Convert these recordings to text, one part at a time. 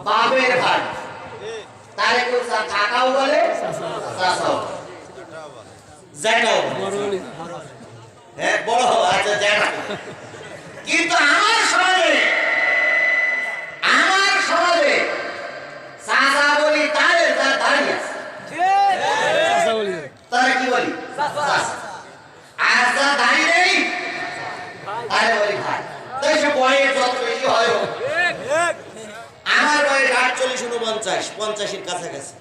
বাপের ভাই তারে কেউ কাকাও বলে চাচাও জ্যাঠাও হ্যাঁ বড় আচ্ছা জ্যাঠা কিন্তু আমার সমাজে চাচা বলি তারে যার দাঁড়িয়ে আছে তারা কি বলি আর যা দাঁড়িয়ে নেই তারে বলি ভাই তাই সে বয়স যত বেশি হয় আমার বয়স 48-49 50-এর কাছাকাছি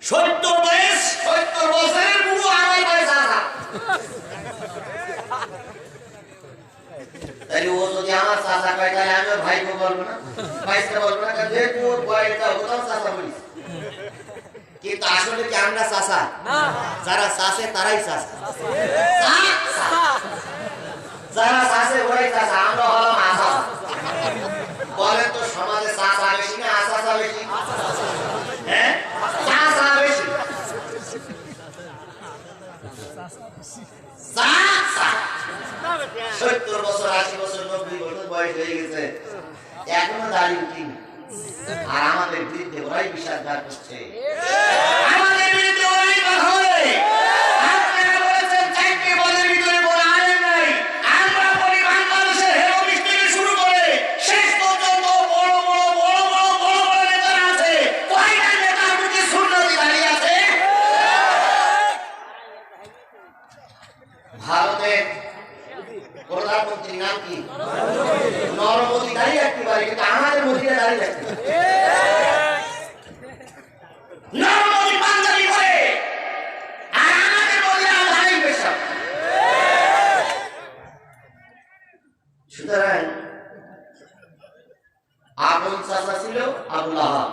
70 বয়স 70 বছরের বুড়ো আমার বয়স আধা তাই ও যদি আমার চাচা কয় তাহলে আমি ভাইকে বলবো না ভাইকে বলবো না যে তোর বয়সটা ওটাও চাচা বলিস কিন্তু আসলে কি আমরা চাচা না যারা চাচে তারাই চাচা যারা চাচে ওরাই চাচা আমরা হলাম আশা বলেন তো সমাজে চাচা বেশি না আশা বেশি হ্যাঁ চাচা বেশি 70 বছর 80 বছর 90 বছর বয়স হয়ে গেছে এখনো দাড়ি উঠিনি আর আমাদের বিরুদ্ধে ওরাই বিষাদঘাত করছে আমাদের বিরুদ্ধে ওরাই কথা বলে আপনারা বলেছেন চারটি বলের ভিতরে বড় আলেম নাই আমরা বলি বাংলাদেশের হেরোমিস থেকে শুরু করে শেষ পর্যন্ত বড় নেতারা আছে কয়টা নেতার মুখে সুন্নতি দাঁড়িয়ে আছে ভারতের প্রধানমন্ত্রীর নাম কি নরমোদী দাঁড়িয়ে রাখতে পারে কিন্তু আমাদের মোদীরা দাঁড়িয়ে রাখতে নরমোদী পাঞ্জাবি করে আর আমাদের মোদীরা আধাই পেশাব সুতরাং আপন চাচা ছিল আবুল আহাব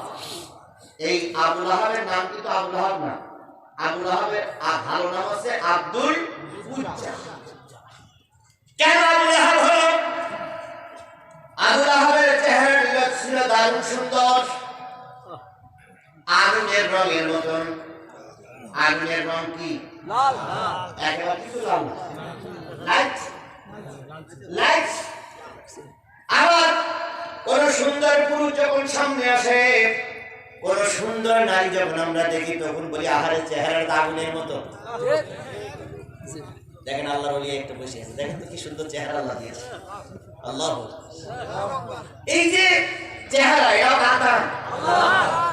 এই আবুল আহাবের নাম কিন্তু আবুল আহাব না আবুল আহাবের ভালো নাম আছে আব্দুল উজ্জা কেন আবুল আহাব হলো আবুল আহাবের চেহারা ছিল দারুণ সুন্দর আগুনের রঙের মতন আগুনের রং কি লাল একেবারে কিছু লাল লাইট লাইট আবার কোন সুন্দর পুরুষ যখন সামনে আসে কোন সুন্দর নারী যখন আমরা দেখি তখন বলি আহারের চেহারাটা আগুনের মতো দেখেন আল্লাহর ওলি একটা বসে আছে দেখেন তো কি সুন্দর চেহারা আল্লাহ দিয়েছে আল্লাহ এই যে চেহারা এটা দাতা আল্লাহ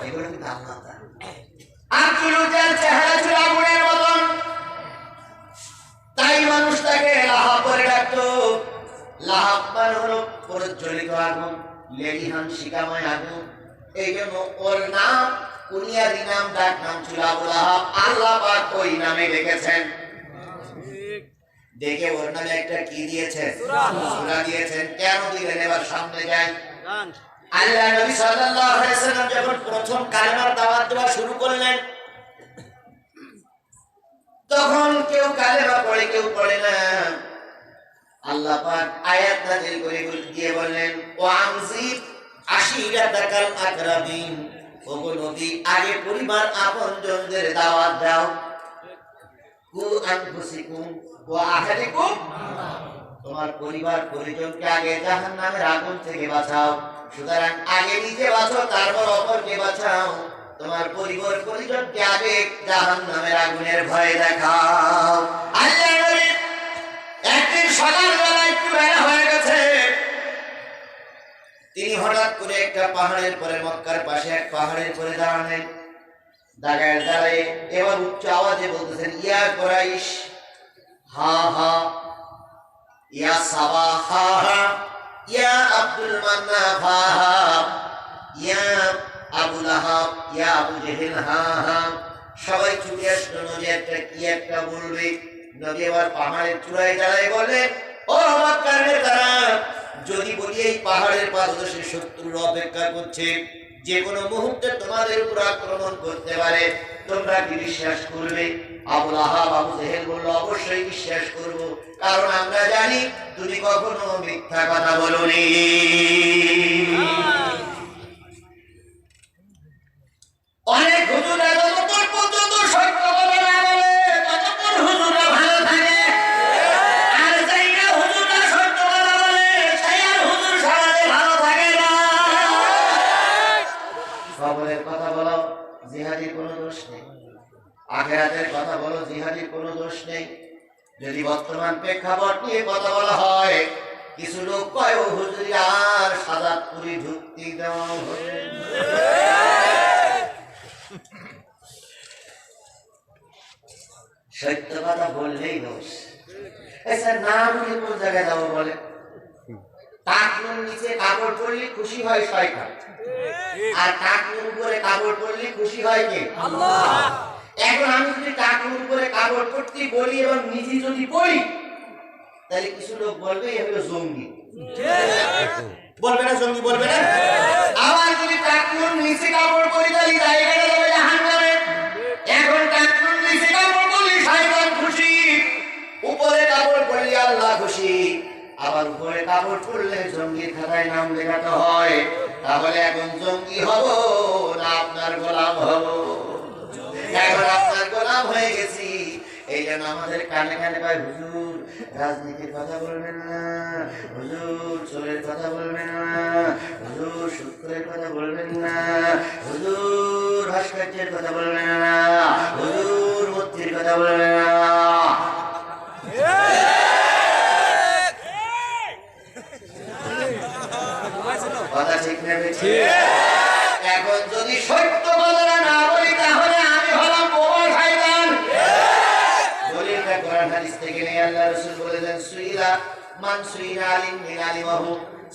এগুলো কি দাতা আব্দুল উজ্জার চেহারা ছিল আগুনের মতন তাই মানুষ তাকে লাহাব বলে ডাকতো লাহাব মানে হলো প্রজ্বলিত আগুন লেলিহান শিখাময় আগুন এই জন্য ওর নাম কুনিয়াদি নাম ডাক নাম ছিল আবুল আহাব আল্লাহ পাক ওই নামে রেখেছেন দেখে ওর নামে একটা কি দিয়েছেন সূরা দিয়েছেন কেন দিলেন এবার সামনে যাই আল্লাহ নবী সাল্লাল্লাহু আলাইহি ওয়াসাল্লাম যখন প্রথম কালেমার দাওয়াত দেওয়া শুরু করলেন তখন কেউ কালেমা পড়ে কেউ পড়ে না আল্লাহ পাক আয়াত নাযিল করে দিয়ে বললেন ওয়া আনজির আশিরাতাকাল আকরাবিন ওগো নবী আগে পরিবার আপনজনদের দাওয়াত দাও কু আনফুসিকুম ওয়া আহলিকুম তোমার পরিবার পরিজনকে আগে জাহান্নামের আগুন থেকে বাঁচাও সুতরাং আগে নিজে বাঁচো তারপর অপরকে বাঁচাও তোমার পরিবার পরিজনকে আগে জাহান্নামের আগুনের ভয় দেখাও আল্লাহ নবী একদিন সকালবেলা একটু বেলা হয়ে গেছে তিনি হঠাৎ করে একটা পাহাড়ের পরে মক্কার পাশে এক পাহাড়ের পরে দাঁড়ালেন দাঁড়ায় এবার উচ্চ আওয়াজে বলতেছেন ইয়া কুরাইশ হা হা ইয়া সাবা হা হা ইয়া আব্দুল মান্নাফ হা হা ইয়া আবু লাহাব ইয়া আবু জেহেল হা হা সবাই ছুটে আসলো নবী একটা বলবে নবী এবার পাহাড়ের চূড়ায় দাঁড়ায় বলে ও মক্কার নেতারা যদি বলি এই পাহাড়ের পাদদেশে শত্রুর অপেক্ষা করছে যে কোনো মুহূর্তে তোমাদের উপর আক্রমণ করতে পারে তোমরা কি বিশ্বাস করবে আবু লাহাব আবু জেহেল বলল অবশ্যই বিশ্বাস করব কারণ আমরা জানি তুমি কখনো মিথ্যা কথা বলোনি অনেক হুজুররা যতক্ষণ পর্যন্ত সত্য কথা না বলে ততক্ষণ হুজুররা ভালো থাকে আর যাইরা হুজুররা সত্য কথা বলে সেই আর হুজুর সমাজে ভালো থাকে না আখিরাতের কথা বলো, জিহাদির কোনো দোষ নেই। যদি বর্তমান প্রেক্ষাপট নিয়ে কথা বলা হয়, কিছু লোক কয় ও হুজুরি আর সাজাদপুরি ঢুকতে দেওয়া হবে। সত্য কথা বললেই দোষ। আচ্ছা না বলে কোন জায়গায় যাবো বলে? টাকনুর নিচে কাপড় পরলে খুশি হয় শয়তান, আর টাকনুর উপরে কাপড় পরলে খুশি হয় কে? আল্লাহ। এখন আমি যদি টাকনুর উপরে কাপড় পরতে বলি এবং নিজে যদি পড়ি, তাহলে কিছু লোক বলবে এ হলো জঙ্গি। বলবে না জঙ্গি? বলবে না? আবার যদি টাকনুর নিচে কাপড় পরি তাহলে জায়গাটা যাবে জাহান্নামে। এখন টাকনুর নিচে কাপড় পরলে শয়তান খুশি, উপরে কাপড় পরলে আল্লাহ খুশি। আবার উপরে কাপড় পরলে জঙ্গির খাতায় নাম লেখাতে হয়। তাহলে এখন জঙ্গি হব না আপনার গোলাম হব? এখন আপনার গোলাম হয়ে গেছি। এই জন্য আমাদের কানে কানে ভাই হুজুর রাজনীতির কথা বলবেন না, হুজুর চোরের কথা বলবেন না, হুজুর সুৎখোরের কথা বলবেন না, হুজুর ভাস্কর্যের কথা বলবেন না, হুজুর মূর্তির কথা বলবেন না। কথা ঠিক নেবে? এখন যদি সত্য কথা না বলি তাহলে আমি হলাম বোবা শয়তান। দলিলটা কোরআন হাদিস থেকে নিয়ে আল্লাহ রাসূল বলেছেন, সুইলা মান সুইলা আলিম মিন আলিমাহু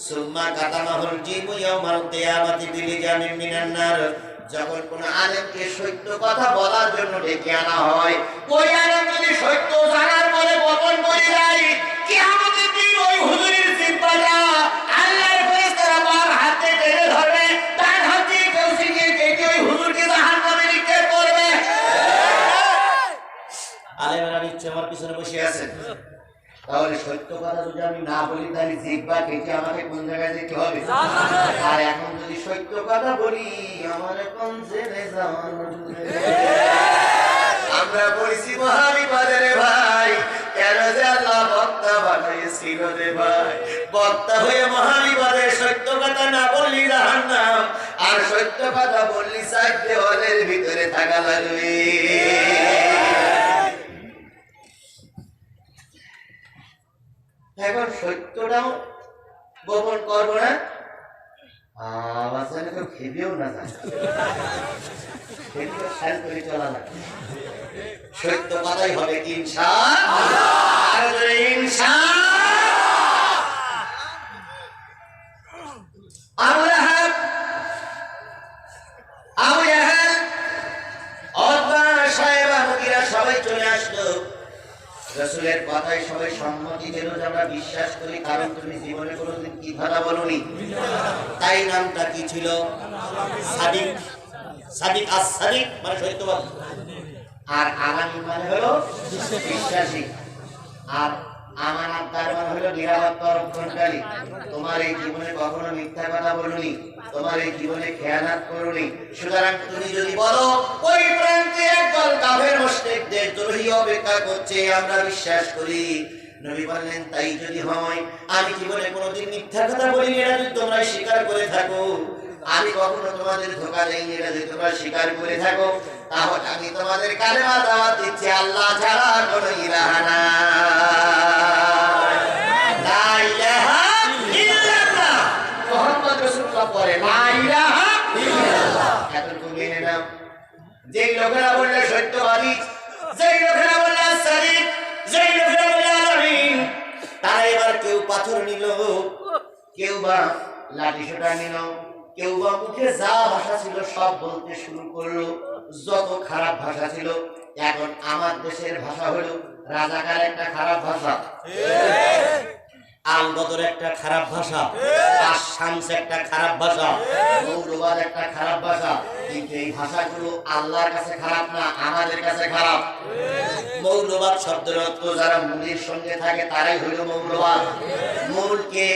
সুম্মা কাতামাহুল জিমু ইয়াউমাল কিয়ামাতি বিলিজামিন মিনান নার। যখন কোন আলেমকে সত্য কথা বলার জন্য ডেকে আনা হয়, ওই আলেম যদি সত্য জানার পরে বপন করে যায়, কিয়ামতের দিন ওই হুজুরের জিহ্বাটা আল্লাহর ফেরেশতারা তার হাতে টেনে ধরবে, তার হাতে কেউ ছিনিয়ে কেটে ওই হুজুরকে জাহান্নামে নিক্ষেপ করবে। আলেমেরা নিচ্ছে আমার পিছনে বসে আছেন। তাহলে সত্য কথা যদি আমি না বলি তাহলে জিহ্বা কেটে আমাকে কোন জায়গায় যেতে হবে? আর এখন যদি সত্য কথা বলি আমার কোন জেলে যাওয়ার। আমরা বলছি মহাবিপদের ভাই, কেন যে আল্লাহ বক্তা বানাইছিল রে ভাই। বক্তা হয়ে মহাবিপদের সত্য কথা না বললি জাহান্নাম, আর সত্য কথা বললি চার দেওয়ালের ভিতরে থাকা লাগবে। এখন সত্যটাও গোপন করবো না, আবার কেউ খেবেও না যায়, চলা লাগে। সত্য কথাই হবে সবাই চলে আসলো। রাসূলের কথায় সবাই সম্মতি দিল যে আমরা বিশ্বাস করি, কারণ তুমি জীবনে কোনোদিন কি কথা বলনি। তাই নামটা কি ছিল? সাদিক। সাদিক আস-সাদিক মানে সত্যবাদী, আর আলামী মানে হলো বিশ্বাসী, আর আমানতদার মানে হলো নিরাপত্তা রক্ষণকারী। তোমার এই জীবনে কখনো মিথ্যা কথা বলনি, তোমার এই জীবনে খেয়ানত করনি। সুতরাং তুমি যদি বলো ওই প্রান্তে একদল কাফের মুশরিকদের দ্রোহী অপেক্ষা করছে, আমরা বিশ্বাস করি। নবী বললেন তাই যদি হয়, আমি জীবনে কোনোদিন মিথ্যা কথা বলিনি, এটা যদি তোমরা স্বীকার করে থাকো, আমি কখনো তোমাদের ধোঁকা দেইনি, এটা যদি তোমরা স্বীকার করে থাকো, তাহলে আমি তোমাদের কালেমা দাওয়াত দিচ্ছি আল্লাহ ছাড়া কোনো ইলাহা নাই, লা ইলাহা ইল্লাল্লাহ মুহাম্মদ রাসূলুল্লাহ পড়ে লা ইলাহা ইল্লাল্লাহ। এতটুকু মেনে নাও। যেই লোকেরা বললে সত্যবাদী, যেই লোকেরা বললে সাদিক, যেই লোকেরা বললে আলামিন, তারা এবার কেউ পাথর নিল, কেউ বা লাঠি সোঁটা নিল, কেউ বা মুখে যা ভাষা ছিল সব বলতে শুরু করলো, যত খারাপ ভাষা ছিল। এখন আমার দেশের ভাষা হলো রাজাকার একটা খারাপ ভাষা, আলবদর একটা খারাপ ভাষা, আশামস একটা খারাপ ভাষা, মৌলবাদ একটা খারাপ ভাষা। কিন্তু এই ভাষাগুলো আল্লাহর কাছে খারাপ না, আমাদের কাছে খারাপ। মৌলবাদ শব্দের অর্থ যারা মূলের সঙ্গে থাকে তারাই হইল মৌলবাদ। মূল কে?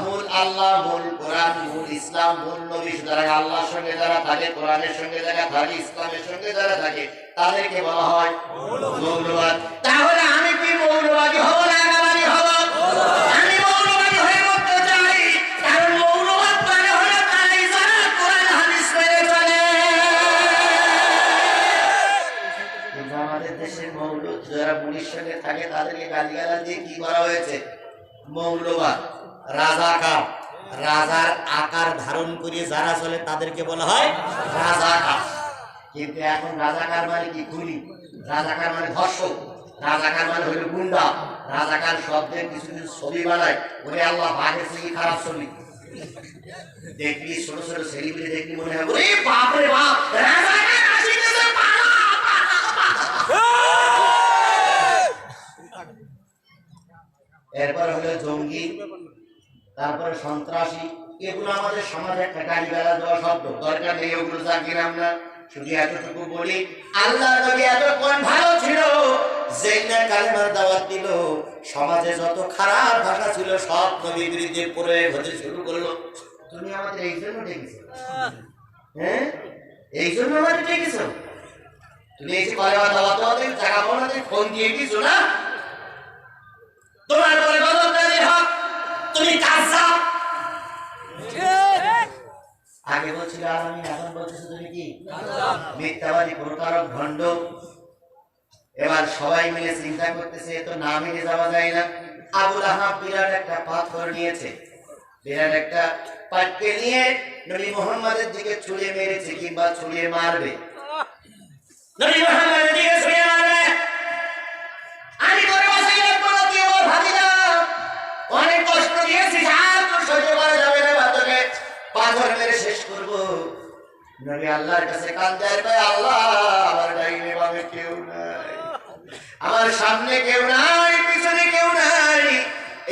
মূল আল্লাহ, মূল কোরআন, মূল ইসলাম, মূল নবী। সুতরাং আল্লাহর সঙ্গে যারা থাকে, কোরআনের সঙ্গে যারা থাকে, ইসলামের সঙ্গে যারা থাকে, তাদেরকে বলা হয় মৌলবাদ। তাহলে আমি কি মৌলবাদী হব না আগামানি হব? আমি মৌলবাদী হয়ে করতে চাই, কারণ মৌলবাদ মানে হলো তারাই যারা কোরআন হাদিস মেনে চলে। নবীর সঙ্গে থাকে তাদেরকে গালিগালাজ দিয়ে কি করা হয়েছে? মৌলবাদ, রাজাকার। রাজার আকার ধারণ করে যারা চলে তাদেরকে বলা হয় রাজাকার। কিন্তু এখন রাজাকার মানে কি? খুনি। রাজাকার মানে ধর্ষক। রাজাকার মানে হলো গুন্ডা। রাজাকার শব্দের কিছু কিছু ছবি বানায়, ওরে আল্লাহ বাঘের থেকে খারাপ ছবি দেখবি। ছোট ছোট ছেলেগুলি দেখবি মনে হয় ওরে বাপ রে বাপ, রাজাকার আসিতেছে, পালা, পালা, পালা। এরপর হলো জঙ্গি, তারপরে সন্ত্রাসী। এগুলো আমাদের সমাজে একটা গালি গালা দেওয়া শব্দ, দরকার নেই ওগুলো জানলাম না। শুধু এতটুকু বলি, আল্লাহ নবী এতক্ষণ ভালো ছিল, যেই না কালেমার দাওয়াত দিল, সমাজে যত খারাপ ভাষা ছিল সব নবীর বিরুদ্ধে প্রয়োগ হতে শুরু করলো। তুমি আমাদের এই জন্য ডেকেছো, হ্যাঁ, এই জন্য আমাদের ডেকেছো। তুমি এই যে কালেমার দাওয়াত দেওয়াতে জায়গা বানাতে ফোন দিয়ে দিছো না, তোমার পরে গজবদারি হক, তুমি কাজ্জাব। আগে বলছিল আলামিন, এখন বলতেছো তুমি কি? মিথ্যাবাদী, প্রতারক, ভণ্ড। এবার সবাই মিলে চিন্তা করতেছে তো না মেনে যাওয়া যায় না। আবুল আহাব বিরাট একটা পাথর নিয়েছে, বিরাট একটা পাটকে নিয়ে নবী মুহাম্মাদের দিকে ছুঁড়ে মেরেছে কিংবা ছুঁড়ে মারবে। নবী মুহাম্মাদের দিকে ছুঁড়ে মারবে। আমি তোর বাসায় একবার দিয়ে ভাবিনা অনেক কষ্ট দিয়েছি, আর তোর সহ্য করা যাবে না, তোকে পাথর মেরে শেষ করব। নবী আল্লাহর কাছে কাঁদতে কয়, আল্লাহ আমার ডাইনে বামে কেউ নাই, আমার সামনে কেউ নাই, পিছনে কেউ নাই।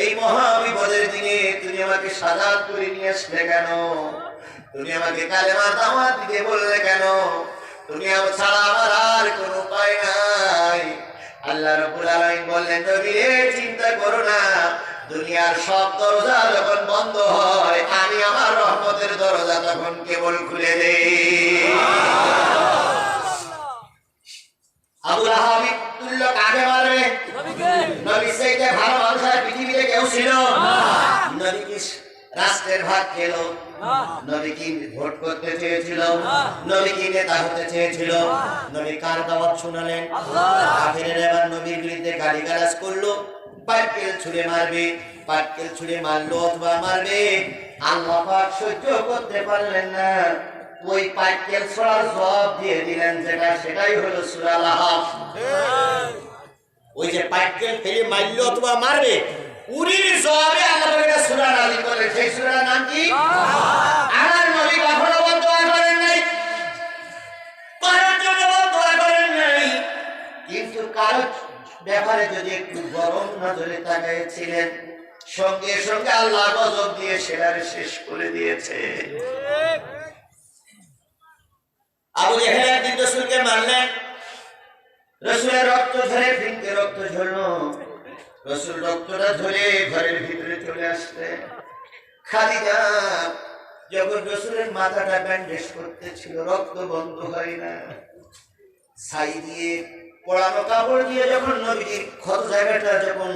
এই মহা বিপদের দিনে তুমি আমাকে সাজাত করে নিয়ে আসলে কেন? তুমি আমাকে কালেমার দাওয়াত দিতে বললে কেন? তুমি আমার ছাড়া আমার আর কোনো উপায় নাই। আল্লাহ রাব্বুল আলামিন বললেন, নবী রে চিন্তা করো না, দুনিয়ার সব দরজা যখন বন্ধ হয়, আমি আমার রহমতের দরজা তখন কেবল খুলে দেই। আবু লাহাব তুল্য কাকে মারবে? নবী চাইতে ভালো মানুষ আর পৃথিবীতে কেউ ছিল? নবী কি রাষ্ট্রের ভাগ খেল? নবী কি ভোট করতে চেয়েছিল? নবী কি নেতা হতে চেয়েছিল? নবী কার দাওয়াত শোনালেন? কাফেরেরা এবার নবীর বিরুদ্ধে গালিগালাজ করলো, পাটকেল ছুঁড়ে মারবে, পাটকেল ছুঁড়ে মারলো অথবা মারবে। আল্লাহ পাক সহ্য করতে পারলেন না, ওই পাটকেল ছোড়ার জবাব দিয়ে দিলেন, যেটা সেটাই হলো সূরা লাহাব। ওই যে পাটকেল ফেলে মারলো অথবা মারবে, উরির জবাবে আল্লাহ একটা সূরা নাযিল করলেন। সেই সূরার নাম কি? আমার নবী কখনো দোয়া করেন নাই, কারোর জন্য দোয়া করেন নাই, কিন্তু কারোর ব্যাপারে যদি একটু গরম নজরে তাকিয়েছিলেন, সঙ্গে সঙ্গে আল্লাহ গজব দিয়ে সেটারে শেষ করে দিয়েছে। আবু জাহেল একদিন রাসূলকে মারলেন, রাসূলের রক্ত ঝরে, ফিনকে রক্ত ঝরলো। রাসূল রক্তটা ঝরে ঘরের ভিতরে চলে আসলেন। খাদিজা যখন রাসূলের মাথাটা ব্যান্ডেজ করতেছিল, রক্ত বন্ধ হয় না, ছাই দিয়ে পোড়ানো কাপড় দিয়ে যখন নবীর ক্ষত জায়গাটা যখন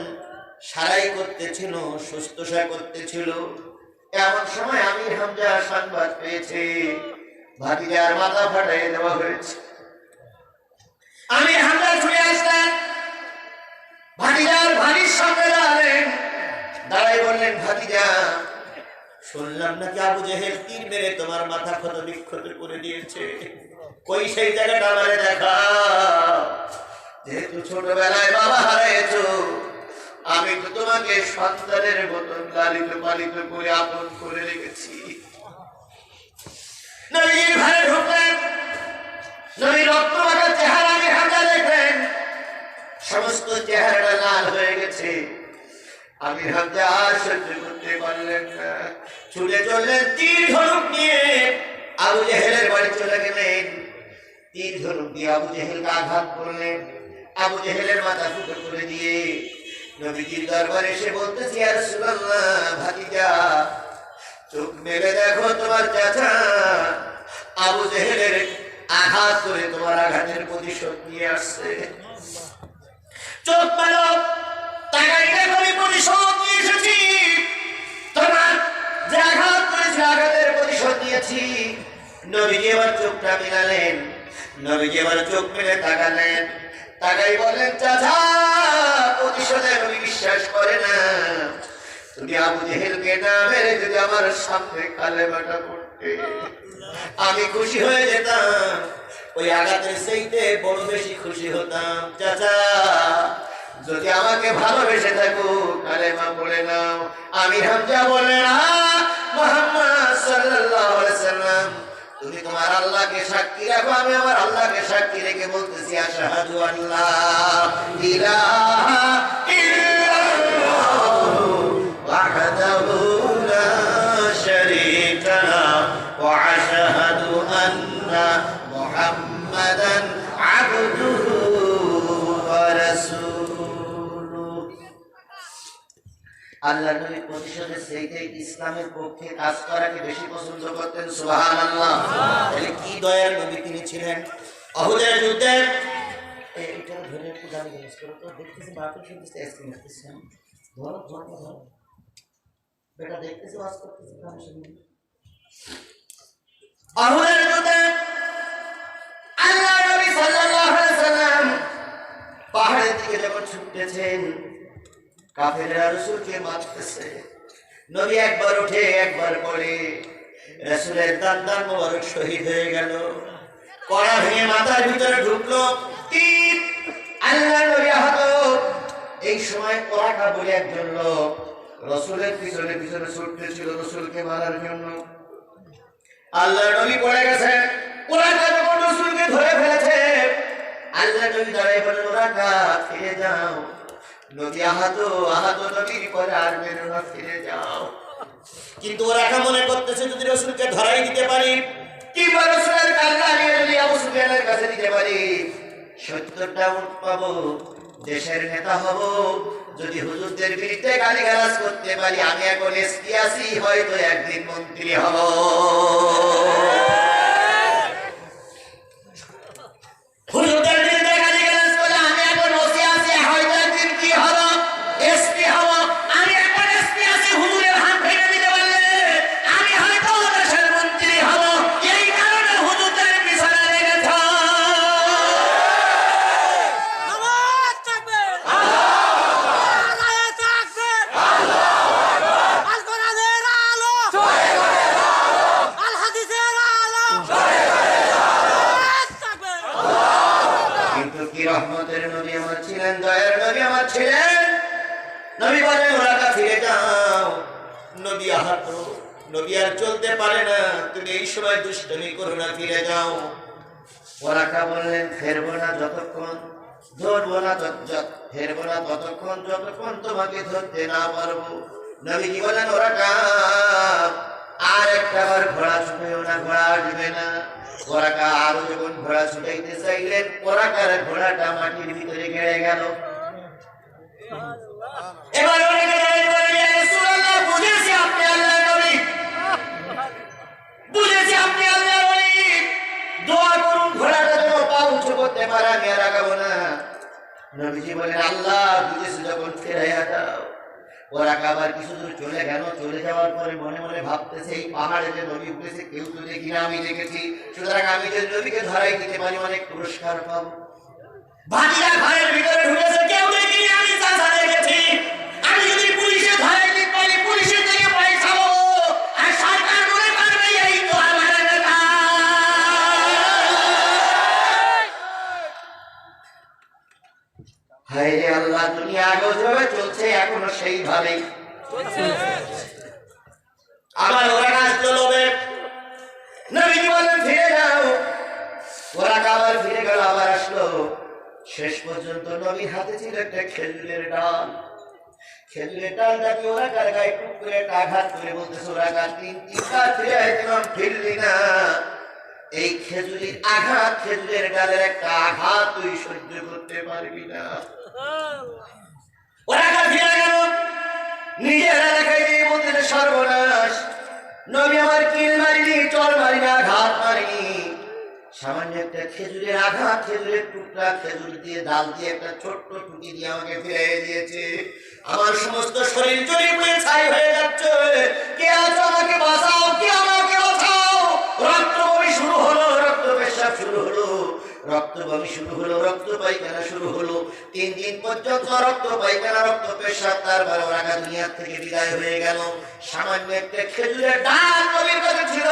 সারাই করতেছিল, সুস্থতা করতেছিল, এমন সময় আমির হামজা সংবাদ পেয়েছে ভাতিজার মাথা ফাটাই দেওয়া হয়েছে। আমির হামজা ছুটে আসলেন, ভাতিজার ভারির সামনে দাঁড়ালেন, দাঁড়াই বললেন, ভাতিজা শুনলাম নাকি আবু জেহেল তীর মেরে তোমার মাথা ক্ষত বিক্ষত করে দিয়েছে, কই সেই জায়গাটা আমারে দেখা। যেহেতু ছোটবেলায় বাবা হারিয়েছো, আমি তো তোমাকে সন্তানের মতন লালিত পালিত করে আপন করে রেখেছি। নবীর ঘরে ঢুকলেন, নবীর রক্তমাখা চেহারা আমির হামজা দেখলেন, সমস্ত চেহারাটা লাল হয়ে গেছে। আমির হামজা আর সহ্য করতে পারলেন না, ছুটে চললেন, তীর ধনুক নিয়ে আবু জেহেলের বাড়ি চলে গেলেন। তীর ধনুক দিয়ে আবু জেহেলকে আঘাত করলেন। আবু জেহেলের মাথা ফুটো করে দিয়ে নবীজির দরবারে এসে বলতেছি, ইয়া রাসূলুল্লাহ, ভাতিজা চোখ মেলে দেখো, তোমার চাচা আবু জেহেলের আঘাত করে তোমার আঘাতের প্রতিশোধ নিয়ে আসছে। চোখ মেলো, তাকাই দেখো, আমি প্রতিশোধ নিয়ে এসেছি। তোমার যে আঘাত করেছে আঘাতের প্রতিশোধ নিয়েছি। নবীজি এবার চোখটা মেলালেন, নবীজি এবার চোখ মেলে তাকালেন, তাকাই বলেন, চাচা প্রতিশোধে নবী বিশ্বাস করে না। তুমি আবু জেহেলকে না মেরে যদি আমার সামনে কালেমাটা পড়তে, আমি খুশি হয়ে যেতাম। ওই আঘাতের চাইতে বড় বেশি খুশি হতাম। চাচা যদি আমাকে ভালোবেসে থাকো কালেমা পড়ে নাও। আমি হামজা বলে না, মুহাম্মদ সাল্লাল্লাহু আলাইহি সাল্লাম তুমি তোমার আল্লাহকে সাক্ষী রাখো, আমি আমার আল্লাহকে সাক্ষী রেখে বলতেছি, আশহাদু আল্লা ইলাহা ইল্লাল্লাহু ওয়াহদাহু লা শারীকা লাহু ওয়া আশহাদু আন্না মুহাম্মাদান আবদুহু ওয়া রাসূলুহু। আল্লাহ নবী প্রতিশোধের চাইতে ইসলামের পক্ষে কাজ করাকে বেশি পছন্দ করতেন। সুবহানাল্লাহ। তাহলে কি দয়ার নবী তিনি ছিলেন। উহুদের যুদ্ধে এইটা ধরে একটু গালি গালাজ করো তো, দেখতেছি মাহফিল শুনতেছি, আইসক্রিম খাচ্ছি, ধরো ধরো ধরো বেটা, দেখতেছি ওয়াজ করতেছি, গান শুনি। উহুদের যুদ্ধে আল্লাহ নবী সাল্লাল্লাহু আলাইহি সাল্লাম পাহাড়ের দিকে যখন ছুটতেছেন, কাফেররা রাসূলকে মারতেছে। নবী একবার উঠে একবার পড়ে, রাসূলের দাঁত মোবারক শহীদ হয়ে গেল। কড়া ভেঙে মাথার ভিতরে ঢুকলো, তীর আল্লাহ নবী আহত। এই সময় ওরাকা বলে একজন লোক রাসূলের পিছনে পিছনে ছুটতেছিল রাসূলকে মারার জন্য। আল্লাহ নবী পড়ে গেছে, ওরাকা যখন রাসূলকে ধরে ফেলেছে, আল্লাহ নবী দাঁড়িয়ে বলেন, ওরাকা ফিরে যাও। নবী আহত, আহত নবীর পরে আর বেরো না, ফিরে যাও। কিন্তু ওরাকা মনে করতেছে যদি রাসূলকে ধরাই দিতে পারি, কিংবা রাসূলের কান্না নিয়ে যদি আবু সুফিয়ানের কাছে দিতে পারি, ৭০টা উট পাবো, দেশের নেতা হব। যদি হুজুরদের বিরুদ্ধে গালিগালাজ করতে পারি, আমি এখন এসপি আছি, হয়তো একদিন মন্ত্রী হব। হুজুরদের বিরুদ্ধে গালিগালাজ করলে আমি এখন ওসি আছি, হয়তো একদিন কি হব, এসপি হব। আমি এখন এসপি আছি, হুজুরের হাত ভেঙে দিতে পারলে আমি হয়তো দেশের মন্ত্রী হব। এই কারণে হুজুরদের পিছনে লেগেছ। কিন্তু কি রহমতের নবী আমার ছিলেন, দয়ার নবী আমার ছিলেন। নবী বলেন, ওরাকা ফিরে যাও। নবী আহত, নবী আর চলতে পারে না, তুমি এই সময় দুষ্টমি করো না, ফিরে যাও। ওরাকা বললেন, ফেরবো না যতক্ষণ, ধরবো না ফেরবো না ততক্ষণ যতক্ষণ তোমাকে ধরতে না পারবো। নবী কি বলেন, ওরাকা আর একটাবার ঘোড়া ছুটেও না, ঘোড়া আসবে না। ওরাকা আরো যখন ঘোড়া ছুটাইতে চাইলেন, ওরাকার ঘোড়াটা মাটির ভিতরে গেড়ে গেল। এবার বুঝেছি আপনি আল্লাহর নবী, বুঝেছি আপনি আল্লাহর ওলি, দোয়া করুন ঘোড়াটা যেন পা উঁচু করতে পারে, আমি আর আগাবো না। নবীজি বলেন, আল্লাহ বুঝেছি, যখন ফেরাইয়া দাও। ওরাকা আবার কিছু দূর চলে গেল। চলে যাওয়ার পরে মনে মনে ভাবতেছে, এই পাহাড়ে যে নবী উঠেছে কেউ তো দেখি না, আমি দেখেছি, সুতরাং আমি যদি নবীকে ধরাই দিতে পারি অনেক পুরস্কার পাবো। ভাতিজা ঘরের ভিতরে ঢুকেছে, কেউ দেখিনি, আমি চাচা দেখেছি। আমি যদি পুলিশে ধরাই দিতে পারি, পুলিশের থেকে পয়সা পাবো, আর সরকার মনে করবে এই তো আমার নেতা। হায় রে আল্লাহ, দুনিয়া আগেও যেভাবে চলছে এখনো সেইভাবেই আবার ওরাকা আসলো লোভে। নবীজি বলেন, ফিরে যাও। ওরাকা আবার ফিরে গেল, আবার আসলো। শেষ পর্যন্ত নবীর হাতে ছিল একটা খেজুরের ডাল। খেজুরের ডালটাকে ওরাকার গায়ে টুক করে একটা আঘাত করে বলতেছে, ওরাকা তিনবার ফিরে আসলাম, ফিরলি না। এই খেজুরের আঘাত, খেজুরের ডালের একটা আঘাত তুই সহ্য করতে পারবি না। ওরাকা ফিরে গেল, নিজেরা দেখাই দিয়ে বলতেছে, সর্বনাশ, নবী আমার কিল মারিনি, চল মারিনি, আঘাত মারিনি, সামান্য একটা খেজুরের আঘাত, খেজুরের টুকরা, খেজুর দিয়ে ডাল দিয়ে একটা ছোট্ট টুকি দিয়ে আমাকে ফিরিয়ে দিয়েছে। আমার সমস্ত শরীর জড়িয়ে পুড়ে ছাই হয়ে যাচ্ছে। কে আছো, আমাকে বাঁচাও, কে আমাকে বাঁচাও। রক্ত বমি শুরু হলো, রক্ত পেশাব শুরু হলো। রক্ত বমি শুরু হলো, রক্ত পায়খানা শুরু হলো। 3 দিন পর্যন্ত রক্ত পায়খানা, রক্ত পেশাব। তারপরে ওরা দুনিয়া থেকে বিদায় হয়ে গেল। সামান্য একটা খেজুরের ডাল নবীর কাছে ছিল,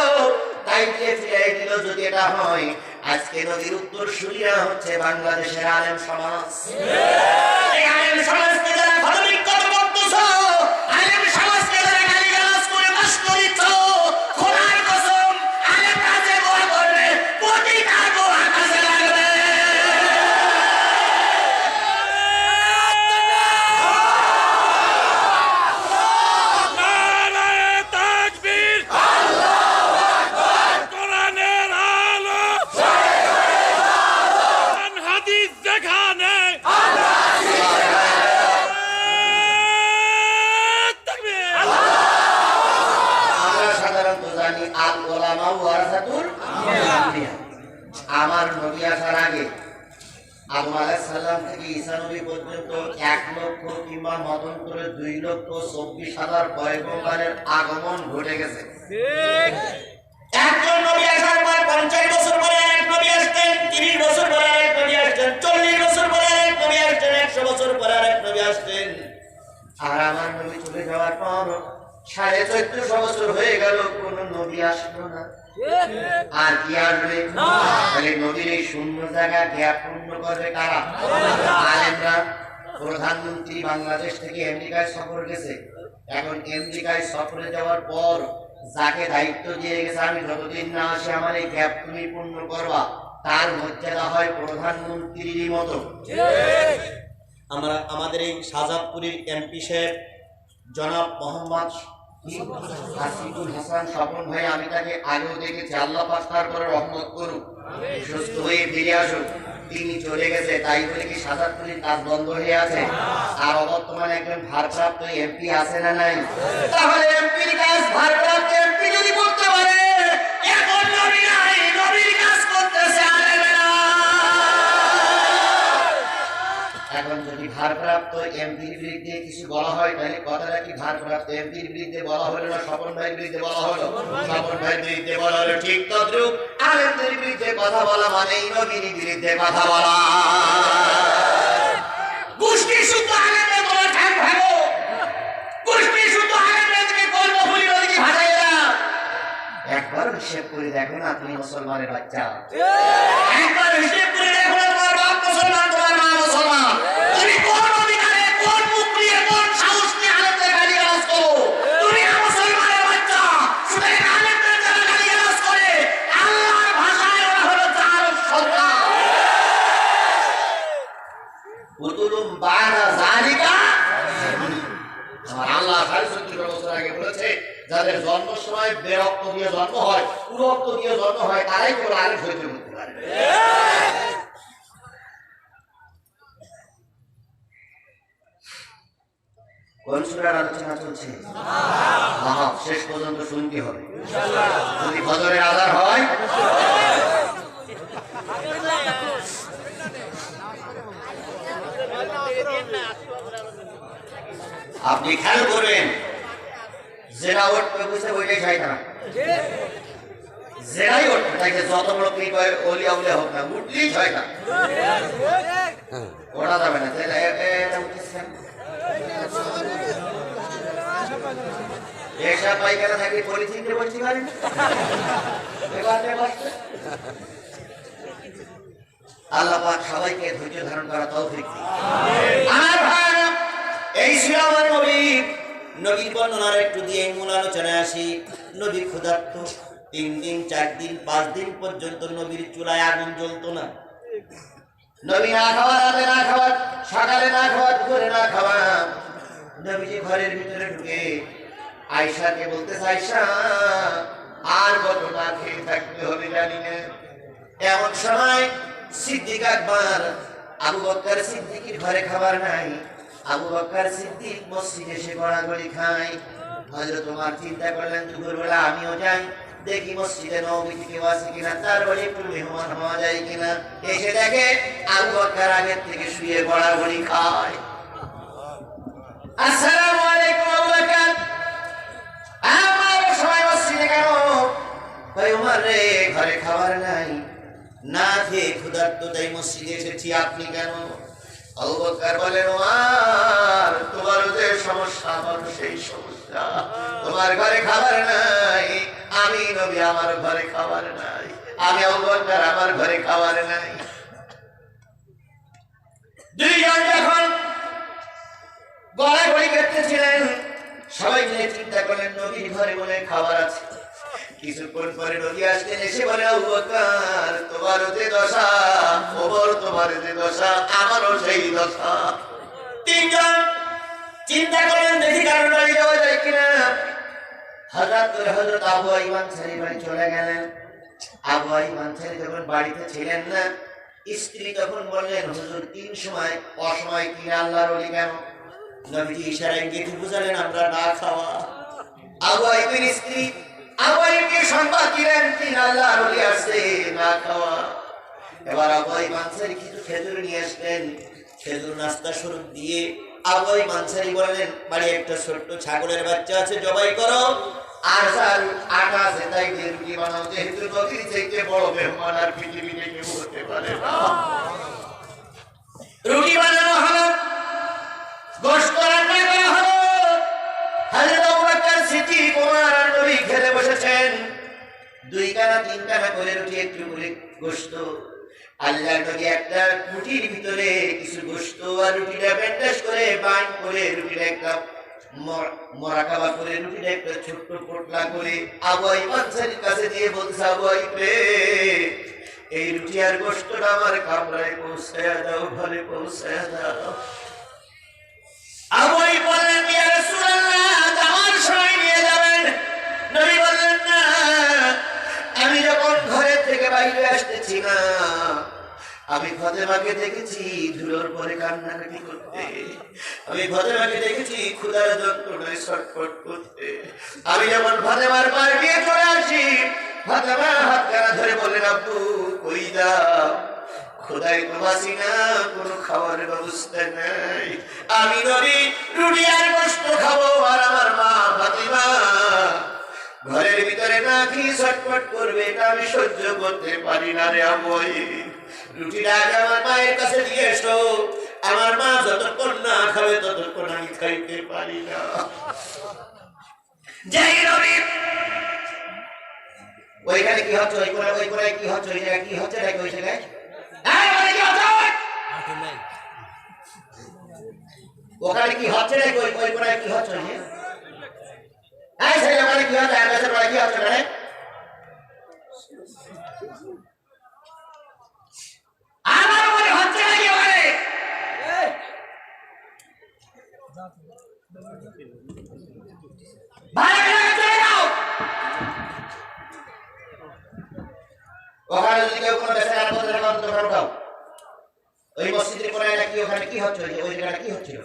তাই দিয়ে ফিরিয়ে দিল। যদি এটা হয়, আজকে নবীর উত্তর সুরিয়া হচ্ছে বাংলাদেশের আলেম সমাজ। এই আলেম সমাজকে যারা ক্ষতবিক্ষত করতেছ, আলেম সমাজকে যারা গালিগালাজ করে নষ্ট দিচ্ছ, খোদার কসম আলেম কাজে দোয়া করবে, প্রতিটা দোয়া কাজে লাগবে। আমার নবী আসার আগে আদম আলাইহিস সালাম থেকে ঈসা নবী পর্যন্ত 1 লক্ষ কিংবা মতন করে 2,24,000 পয়গম্বরের আগমন ঘটে গেছে। একজন নবী আসার পর 50 বছর পরে এক নবী আসতেন, 30 বছর পরে এক নবী আসতেন, 40 বছর পরে এক নবী আসতেন, 100 বছর পরে এক নবী আসতেন। আর আমার নবী চলে যাওয়ার পর 1450 বছর হয়ে গেল, কোন নবী আসলো না। আর কি আসবে? তাহলে নবীর এই শূন্য জায়গা গ্যাপ পূর্ণ করবে কারা? আলেমরা। প্রধানমন্ত্রী বাংলাদেশ থেকে আমেরিকায় সফর গেছে। এখন আমেরিকায় সফরে যাওয়ার পর যাকে দায়িত্ব দিয়ে গেছে, আমি যতদিন না আসি আমার এই গ্যাপ তুমি পূর্ণ করবা, তার মর্যাদা হয় প্রধানমন্ত্রীর মতো। আমরা আমাদের এই শাহজাদপুরের এমপি সাহেব জনাব মোহাম্মদ আসিফুল হাসান স্বপন ভাই, আমি তাকে আগেও দেখেছি, আল্লাহ পাক তার করে রহমত করুন, সুস্থ হয়ে ফিরে আসুন। তিনি চলে গেছে, তাই বলে কি শাহজাদপুরের কাজ বন্ধ হয়ে আছে? আর বর্তমানে একজন ভারপ্রাপ্ত এমপি আছে না নাই? তাহলে এমপির কাজ ভারপ্রাপ্ত এমপি যদি করতে পারে, এখন নবী নাই, নবীর কাজ করতেছে আলেমেরা। এখন যদি ভারপ্রাপ্ত এমপির বিরুদ্ধে কিছু বলা হয়, তাহলে কথাটা কি ভারপ্রাপ্ত এমপির বিরুদ্ধে বলা হলো না স্বপন ভাইয়ের বিরুদ্ধে বলা হলো? স্বপন ভাইয়ের বিরুদ্ধে বলা হলো। ঠিক তদ্রুপ আলেমদের বিরুদ্ধে কথা বলা মানেই নবীর বিরুদ্ধে কথা বলা। গোষ্ঠী শুদ্ধ আলেমদের বলা ঠাক ভালো, গোষ্ঠী শুদ্ধ আলেমদেরকে কর্মফুলি নদীকে ভাসাই না। একবার হিসেব করে দেখো না, তুমি মুসলমানের বাচ্চা। একবার হিসেব করে দেখো না, তোমার বাপ মুসলমান, তোমার মা মুসলমান। তুমি কোন অধিকারে, কোন মুখ নিয়ে, কোন সাহস নিয়ে আলেমদের গালিগালাজ করো? তুমি মুসলমানের বাচ্চা। সুতরাং আলেমদের যারা গালিগালাজ করে, আল্লাহর ভাষায় ওরা হলো জারব সন্তান। উতুলুম বাদা যালিকা, আমার আল্লাহ 1450 বছর আগে বলেছে, যাদের জন্ম সময় বেরক্ত দিয়ে জন্ম হয়, উরক্ত দিয়ে জন্ম হয়, তারাই কেবল আলেম হইতে পারে। কোন সূরার আলোচনা চলছে? শেষ পর্যন্ত শুনতে হবে, যদি ফজরের আযান হয়। আপনি খেয়াল করবেন, জেনা উঠবে বুঝতে ওইটাই শয়তান। জেনাই উঠবে, তাকে যত বড় পীর ওলিয়া উলিয়া হোক না, উঠলেই শয়তান। ওটা যাবে না। এসব পাইকারা থাকলে পলিথিন দিয়ে বলতে পারেন। আল্লাহ পাক সবাইকে ধৈর্য ধারণ করা তৌফিক দিন। আমার ভাই, এই ছিল আমার নবী। নবীর বর্ণনার একটু দিয়ে মূল আলোচনায় আসি। নবী ক্ষুধার্ত, 3 দিন 4 দিন 5 দিন পর্যন্ত নবীর চুলায় আগুন জ্বলতো না। নবী না খাওয়া, রাতে না খাওয়া, সকালে না খাওয়া, দুপুরে না খাওয়া। নবীজি ঘরের ভিতরে ঢুকে আয়েশাকে বলতেছে, আয়েশা আর কত না খেয়ে থাকতে হবে জানি না। এমন সময় সিদ্দিক আকবর, আবু বকর সিদ্দিকের ঘরে খাবার নাই। আবু বকর সিদ্দিক মসজিদে এসে গড়াগড়ি খায়। হযরত ওমর চিন্তা করলেন, দুপুরবেলা আমিও যাই, দেখি মসজিদে নববীতে কেউ আছে কিনা, তারপরে একটু মেহমান হওয়া যায় কিনা। এসে দেখে আবু বকর আগের থেকে শুয়ে গড়াগড়ি খায়। আসসালামু আলাইকুম আবু বকর, আমার সময় মসজিদে কেন? ভাই ওমর রে, ঘরে খাবার নাই। না খেয়ে ক্ষুধার্ত তাই মসজিদে এসেছি, আপনি কেন? আবু বকর বলেন, ওমর তোমার যে সমস্যা আমার সেই সমস্যা, তোমার ঘরে খাবার নাই, আমি নবী আমার ঘরে খাবার নাই, আমি আবু বকর আমার ঘরে খাবার নাই। দুইজন যখন গড়াগড়ি করতেছিলেন, সবাই মিলে চিন্তা করলেন নবীর ঘরে মনে খাবার আছে। কিছুক্ষণ পরে নবী আসলেন, এসে বলে, আবু বকর তোমারও যে দশা, ওমর তোমার যে দশা, আমারও সেই দশা। তিনজন চিন্তা করলেন দেখি কারণ বাড়ি যাওয়া যায় কিনা। হযরত আবু আইয়ুব আনসারী বাড়ি চলে গেলেন। আবু আইয়ুব আনসারী যখন বাড়িতে ছিলেন না, স্ত্রী তখন বললেন, হুজুর 3 সময় অসময় কি আল্লাহর ওলি কেন? নবীজি ইশারায় গেতে বুঝালেন আমরা না খাওয়া। আবু আইয়ুবের স্ত্রী আবু আইয়ুবকে সংবাদ দিলেন, 3 আল্লাহর ওলি আসছে, না খাওয়া। এবার আবু আইয়ুব আনসারী কিছু খেজুর নিয়ে আসলেন, খেজুর নাস্তা স্বরূপ দিয়ে আবু আইয়ুব আনসারী বললেন, বাড়ি একটা ছোট্ট ছাগলের বাচ্চা আছে, জবাই করো, আর স্যার আটা আছে তাই দিয়ে রুটি বানাও, যেহেতু নবীর চাইতে বড় মেহমান আর পৃথিবীতে কেউ হতে পারে না। রুটি বানানো হলো, গোশত রান্না করা হলো। হযরত আবু বকর সিদ্দিক ওমর আর নবী খেতে বসেছেন। 2 কানা 3 কানা করে রুটি, একটু করে গোশত। আল্লাহর নবী একটা রুটির ভিতরে কিছু গোশত আর রুটিটা ব্যান্ডেজ করে বাইন্ড করে রুটিটা একটা মরাকাবা করে রুটিটা একটা ছোট্ট পোটলা করে আবু আইয়ুব আনসারীর কাছে দিয়ে বলছে, আবু আইয়ুব রে, এই রুটি আর গোশতটা আমার কামরায় পৌঁছায়া দাও, ঘরে পৌঁছায়া দাও। আবু আইয়ুব বললেন, ইয়া রাসূলুল্লাহ আমার সময় নিয়ে যাবেন। নবী বললেন, না, আমি যখন ঘরের থেকে বাইরে আসতেছি না, আমি ফাতেমাকে দেখেছি ধুলোর পরে কান্নাকাটি করতে, আমি ফাতেমাকে দেখেছি ক্ষুধার যন্ত্রণায় ছটফট করতে। আমি যখন ফাতেমার পাশ দিয়ে চলে আসি, ফাতেমা হাত কানা ধরে বললেন, আব্বু কই দাও, খোদাই তো বাসি না, কোনো খাওয়ার ব্যবস্থা নাই, আমি নবী রুটি আর গোশত খাবো, আর আমার মা ফাতেমা ঘরের ভিতরে না খেয়ে ছটফট করবে, এটা আমি সহ্য করতে পারি না রে আবু আইয়ুব। রুটিটা আগে আমার মায়ের কাছে দিয়ে এসো, আমার মা যতক্ষণ না খাবে ততক্ষণ আমি খাইতে পারি না। যেই নবী ওইখানে কি হচ্ছে, ওই কোনায় কি হচ্ছে, ওই জায়গায় কি হচ্ছে, নাকি ওই জায়গায় ওখানে কি হচ্ছে, নাকি ওই কোনায় কি হচ্ছে, ওখানে কি হচ্ছে, আকাশের পরে কি হচ্ছে, মানে আমার মনে হচ্ছে নাকি ওখানে ওখানে যদি কেউ কোনো বেচারা পথের মধ্যে ঢোকাও, ওই মসজিদের কোনায় নাকি ওখানে কি হচ্ছে, ওই জায়গাটা কি হচ্ছিল?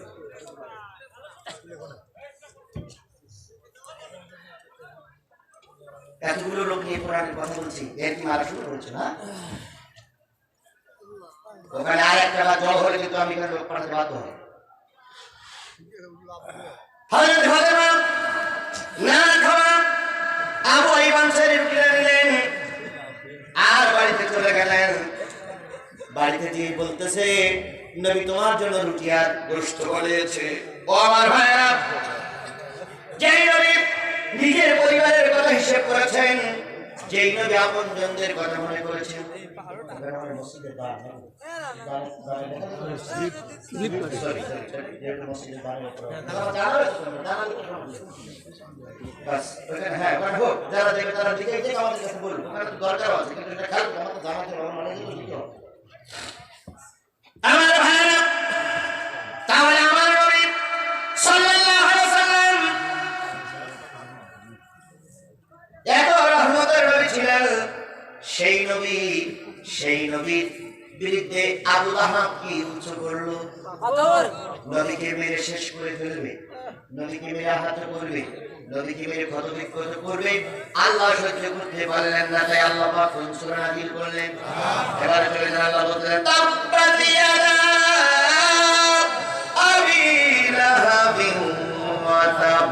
এতগুলো লোক নিয়ে কোরআনের কথা বলছি, এর কি মারা শুরু করেছে না? ওখানে আর একটা বার জল হলে কিন্তু আমি এখানে লোক পাঠাতে বাধ্য হই। হযরত ফাতেমা না খাওয়া আবু আইয়ুব আনসারী রুটিটা নিলেন আর বাড়িতে চলে গেলেন। বাড়িতে গিয়ে বলতেছে, নবী তোমার জন্য রুটি আর গোশত বলেছে। ও আমার ভাইরা, যেই নবী নিজের পরিবারের কথা হিসেব করেছেন, যেই নবী আপনজনদের কথা মনে করেছেন, যারা দেবে তারা লিখে আমাদের কাছে বলবো, ওখানে দরকার আছে, কিন্তু এটা খেয়াল আমাকে জানাতে হবে। আমার ভাইরা, তাহলে আমার নবী সাল্লাল্লাহু আলাইহি ওয়াসাল্লাম এত রহমতের নবী ছিলেন। সেই নবীর বিরুদ্ধে আবু লাহাব কি উচ্চ করলো, নবীকে মেরে শেষ করে ফেলবে, নবীকে মেরে আহত করবে, নবীকে মেরে ক্ষতবিক্ষত করবে। আল্লাহ সহ্য করতে পারলেন না, তাই আল্লাহ পাক সূরা নাযিল করলেন। এবারে চলে যান, আল্লাহ বললেন, তাব্বাত ইয়াদা আবি লাহাবিন ওয়া তাব।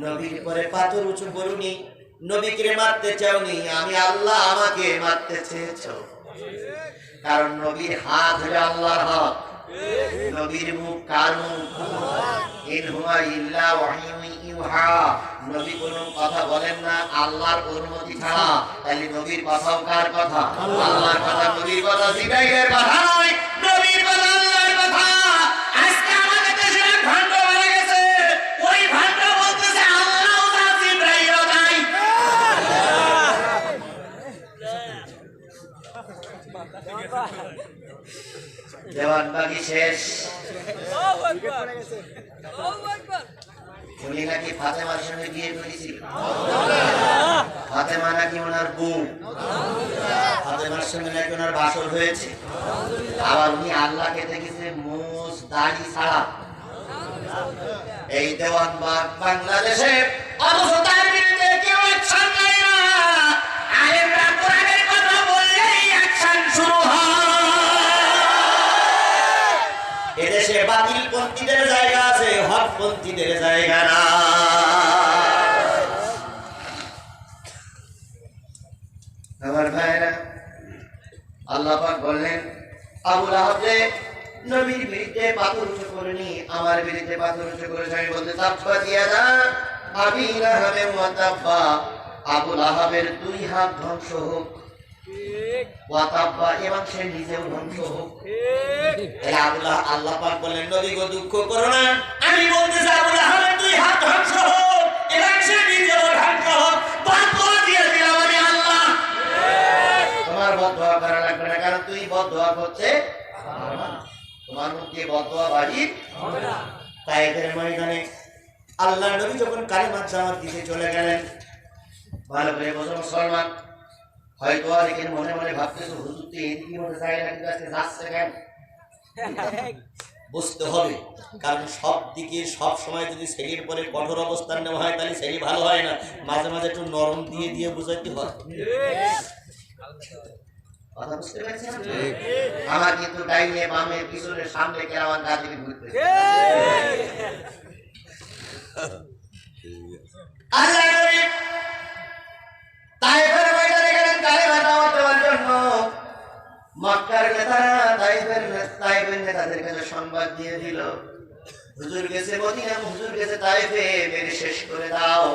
নবীর পরে পাথর উঁচু করুনি, নবীকে মারতে চাওনি, আমি আল্লাহ আমাকে মারতে চেয়েছো। কারণ নবীর হাত হলো আল্লাহর হাত, নবীর মুখ কার মুখ? ইন হুয়া ইল্লা ওয়াহিয়ুন ইউহা। নবী কোনো কথা বলেন না আল্লাহর অনুমতি ছাড়া। তাহলে নবীর কথাও কার কথা? আল্লাহর কথা। নবীর কথা জিবরাইলের কথা নয়, নবীর কথা আল্লাহর কথা। আজকে আমাদের দেশে এক ভান্ড বেড়ে গেছে, ওই ভান্ড বলতেছে আল্লাহও না জিবরাইলও নাই। দেওয়ানবাগি শেষ। উনি নাকি ফাতেমার সঙ্গে বিয়ে করেছিল। ফাতেমা নাকি ওনার বউ, ফাতেমার সঙ্গে নাকি ওনার বাসর হয়েছে। আবার উনি আল্লাহকে দেখেছে মোষ দাড়ি ছাড়া। এই দেওয়ানবাগ বাংলাদেশে অবস্থার বিরুদ্ধে কেউ অ্যাকশন নেয় না। আলেমরা কোরআনের কথা বললেই অ্যাকশন শুরু হয়। এদেশে বাতিল পন্থীদের জায়গা আছে, হক পন্থীদের জায়গা না। আমার ভাইরা, আল্লাহ পাক বললেন আবু লাহাব যে নবীর বিরুদ্ধে পাথর উঁচু করেনি, আমার বিরুদ্ধে পাথর উঁচু করেছে। আমি বলতে তাব্বাত ইয়াদা আবি লাহাবিন ওয়া তাব্বা, আবু লাহাবের দুই হাত ধ্বংস হোক, ওয়া তাব্বা এবং সে নিজেও ধ্বংস হোক। আল্লাহ পাক বলেন নবী গো দুঃখ করো না, আমি বলতেছি আবু লাহাবের দুই হাত ধ্বংস হোক এবং সে নিজেও ধ্বংস হোক। বদদোয়া দিয়ে দিলাম আমি আল্লাহ। তোমার বদদোয়া করা লাগবে না, কারণ তুই বদদোয়া করছে তোমার মুখে বদদোয়া বাহির হবে না। তায়েফের ময়দানে আল্লাহর নবী যখন কালিমা জামাত দিতে চলে গেলেন, ভালো করে বোঝো মুসলমান, হয়তো আর এখানে মনে মনে ভাবতেছো হুজুর তো এদিকে মনে যায় না, কিন্তু আজকে যাচ্ছে কেন? বুঝতে হবে, কারণ সব দিকে সব সময় যদি ছেলের পরে কঠোর অবস্থান নেওয়া হয় তাহলে ছেলে ভালো হয় না। মাঝে মাঝে একটু নরম দিয়ে দিয়ে বুঝাইতে হয়। কথা বুঝতে পারছেন? আমার কিন্তু ডাইনে বামে পিছনে সামনে কেরামান গাজী ঘুরতে আল্লাহ নবী তায়েফের ময়দানে গেলেন কালিমা দাওয়াত দেওয়ার জন্য। মক্কার নেতারা তায়েফের নেতাদের কাছে সংবাদ দিয়ে দিল, হুজুর গেছে মদিনা, হুজুর গেছে তায়েফে, মেরে শেষ করে দাও।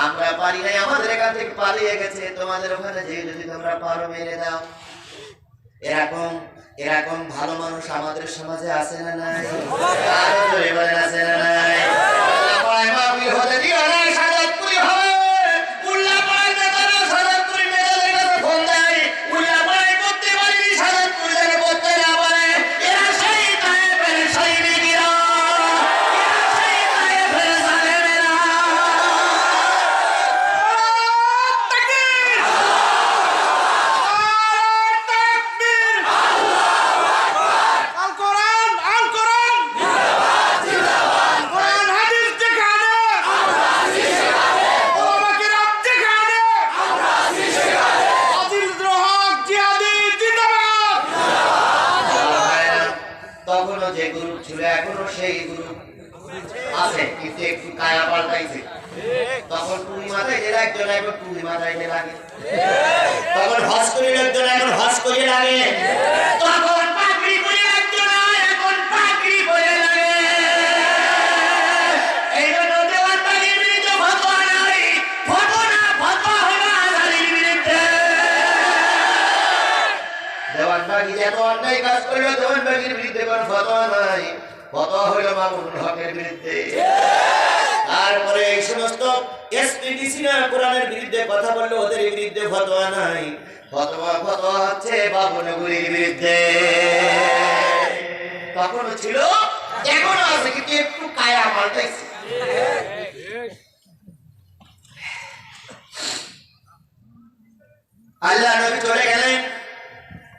আমরা পারি নাই, আমাদের এখান থেকে পালিয়ে গেছে, তোমাদের ওখানে যে যদি তোমরা পারো মেরে দাও। এরকম এরকম ভালো মানুষ আমাদের সমাজে আছে না নাই? আরো জোরে বলেন আছে না নাই? আল্লাহ পায় মাহফিল হতে দিও না, সাজাদপুরি হবে। উল্লাহ পায় নেতারা সাজাদপুরি নেতাদের কাছে ফোন দেয়, উল্লাহ পায় করতে পারিনি, সাজাদপুরি থেকে করতে না পারে। এরা সেই তায়েফের সৈনিকেরা, এরা সেই তায়েফের জালেমেরা। তাকবীর! তাকবীর! আল কোরআন কোরআন হাদিস যেখানে ওলামা কিরাম যেখানে আজিজুল হক জিহাদি জিন্দাবাদ। তখনও যে গ্রুপ ছিল এখনো সেই গ্রুপ আছে, কিন্তু একটু কায়া পাল্টাইছে। তখন টুপি মাথায় যে একজন এখন টুপি মাথায় যে লাগে, তখন হজ করিয়ে একজন এখন হজ করিয়ে লাগে, তখন পাগড়ি পরিয়ে একজন এখন পাগড়ি পরিয়ে লাগে। এই জন্য দেওয়ানবাগির বিরুদ্ধে ফতোয়া নাই, ফতোয়া হলো আজারির বিরুদ্ধে। দেওয়ানবাগি যত অন্যায় কাজ করলো, দেওয়ানবাগির বিরুদ্ধে কোনো ফতোয়া নাই, ফতোয়া হলো মামুনুল হকের বিরুদ্ধে। তারপরে এই সমস্ত এসপিডিসিরা কোরআনের বিরুদ্ধে কথা বললো, ওদের বিরুদ্ধে ফতোয়া নাই, ফতোয়া হচ্ছে বাবুনগরীর বিরুদ্ধে। তখনও ছিল, এখনো আছে, কিন্তু একটু কায়া পাল্টাইছে। আল্লাহ নবী চলে গেলেন,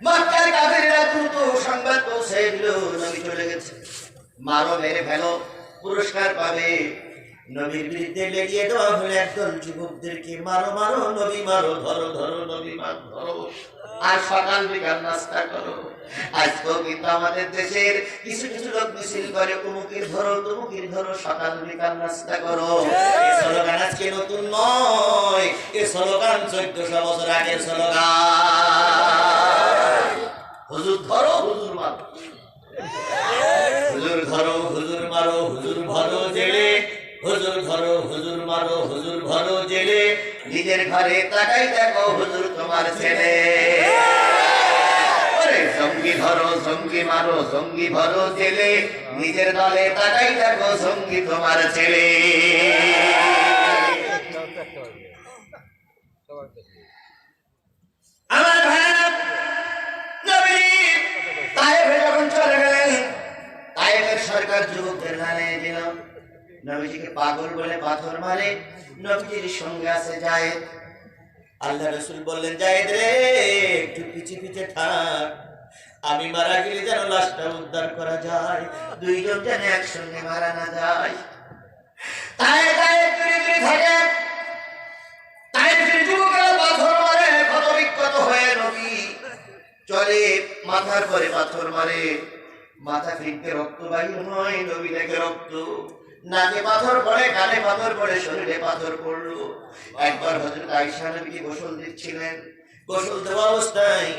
মক্কার কাফিররা দ্রুত সংবাদ পৌঁছে দিল নবী চলে গেছে, মারো মেরে ফেলো, পুরস্কার পাবে। নবীর বিরুদ্ধে লেগিয়ে দেওয়া হলো একদল যুবকদেরকে, মারো মারো নবী মারো, ধরো ধরো নবী মারো, ধরো, আর সকাল বিকাল নাস্তা করো। আজকেও কিন্তু আমাদের দেশের কিছু কিছু লোক মিছিল করে তমুকের ধরো সকাল বিকাল নাস্তা করো। এই স্লোগান আজকে নতুন নয়, এই স্লোগান 1400 বছর আগের স্লোগান। হুজুর ধরো হুজুর মারো, হুজুর ধরো হুজুর মারো, হুজুর ভরো জেলে, হুজুর ধরো হুজুর মারো, হুজুর ভরো জেলে, নিজের ঘরে তাকাই দেখো হুজুর তোমার ছেলে। জঙ্গি ধরো জঙ্গি মারো, জঙ্গি ভরো জেলে, নিজের দলে তাকাই দেখো জঙ্গি তোমার ছেলে। আমার ভাইরা, নবী তায়েফে যখন চলে গেলেন, তায়েফের সরকার যুবকদের জানিয়ে দিল নবীজিকে পাগল বলে পাথর মারে। নবীজির সঙ্গে আছে জায়েদ। আল্লাহ রাসূল বললেন, জায়েদ রে একটু পিছে পিছে থাক, আমি মারা গেলে যেন লাশটা উদ্ধার করা যায়, দুইজন যেন একসঙ্গে মারা না যায়। তাই দূরে দূরে থাকে। তায়েফের যুবকেরা পাথর মারে, ক্ষতবিক্ষত হয়ে নবী চলে, মাথার পরে পাথর মারে, মাথা ফিরতে রক্ত বাহির হয়, নবী দেখে রক্ত, নাকে পাথর পড়ে, কানে পাথর পড়ে, শরীরে পাথর পড়লো। একবার হযরত আয়েশা নবীকে গোসল দিচ্ছিলেন, গোসল দেওয়া অবস্থায়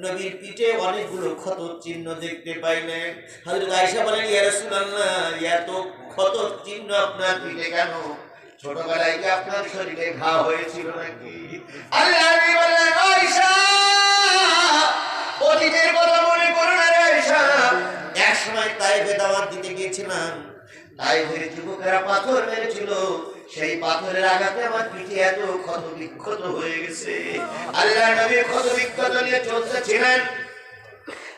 নবীর পিঠে অনেকগুলো ক্ষত চিহ্ন দেখতে পাইলেন। হযরত আয়েশা বলেন, ইয়া রাসূলুল্লাহ, এত ক্ষত চিহ্ন আপনার পিঠে কেন? ছোটবেলায় কি আপনার শরীরে ঘা হয়েছিল নাকি? আল্লাহ নবী বললেন, আয়েশা অতীতের কথা মনে করো না রে আয়েশা, এক সময় তায়েফে দাওয়াত দিতে গিয়েছিলাম, তায়েফের যুবকেরা পাথর মেরেছিল, সেই পাথরের আঘাতে আমার পিঠে এত ক্ষত বিক্ষত হয়ে গেছে। আল্লাহ নবী ক্ষত বিক্ষত নিয়ে চলতেছিলেন,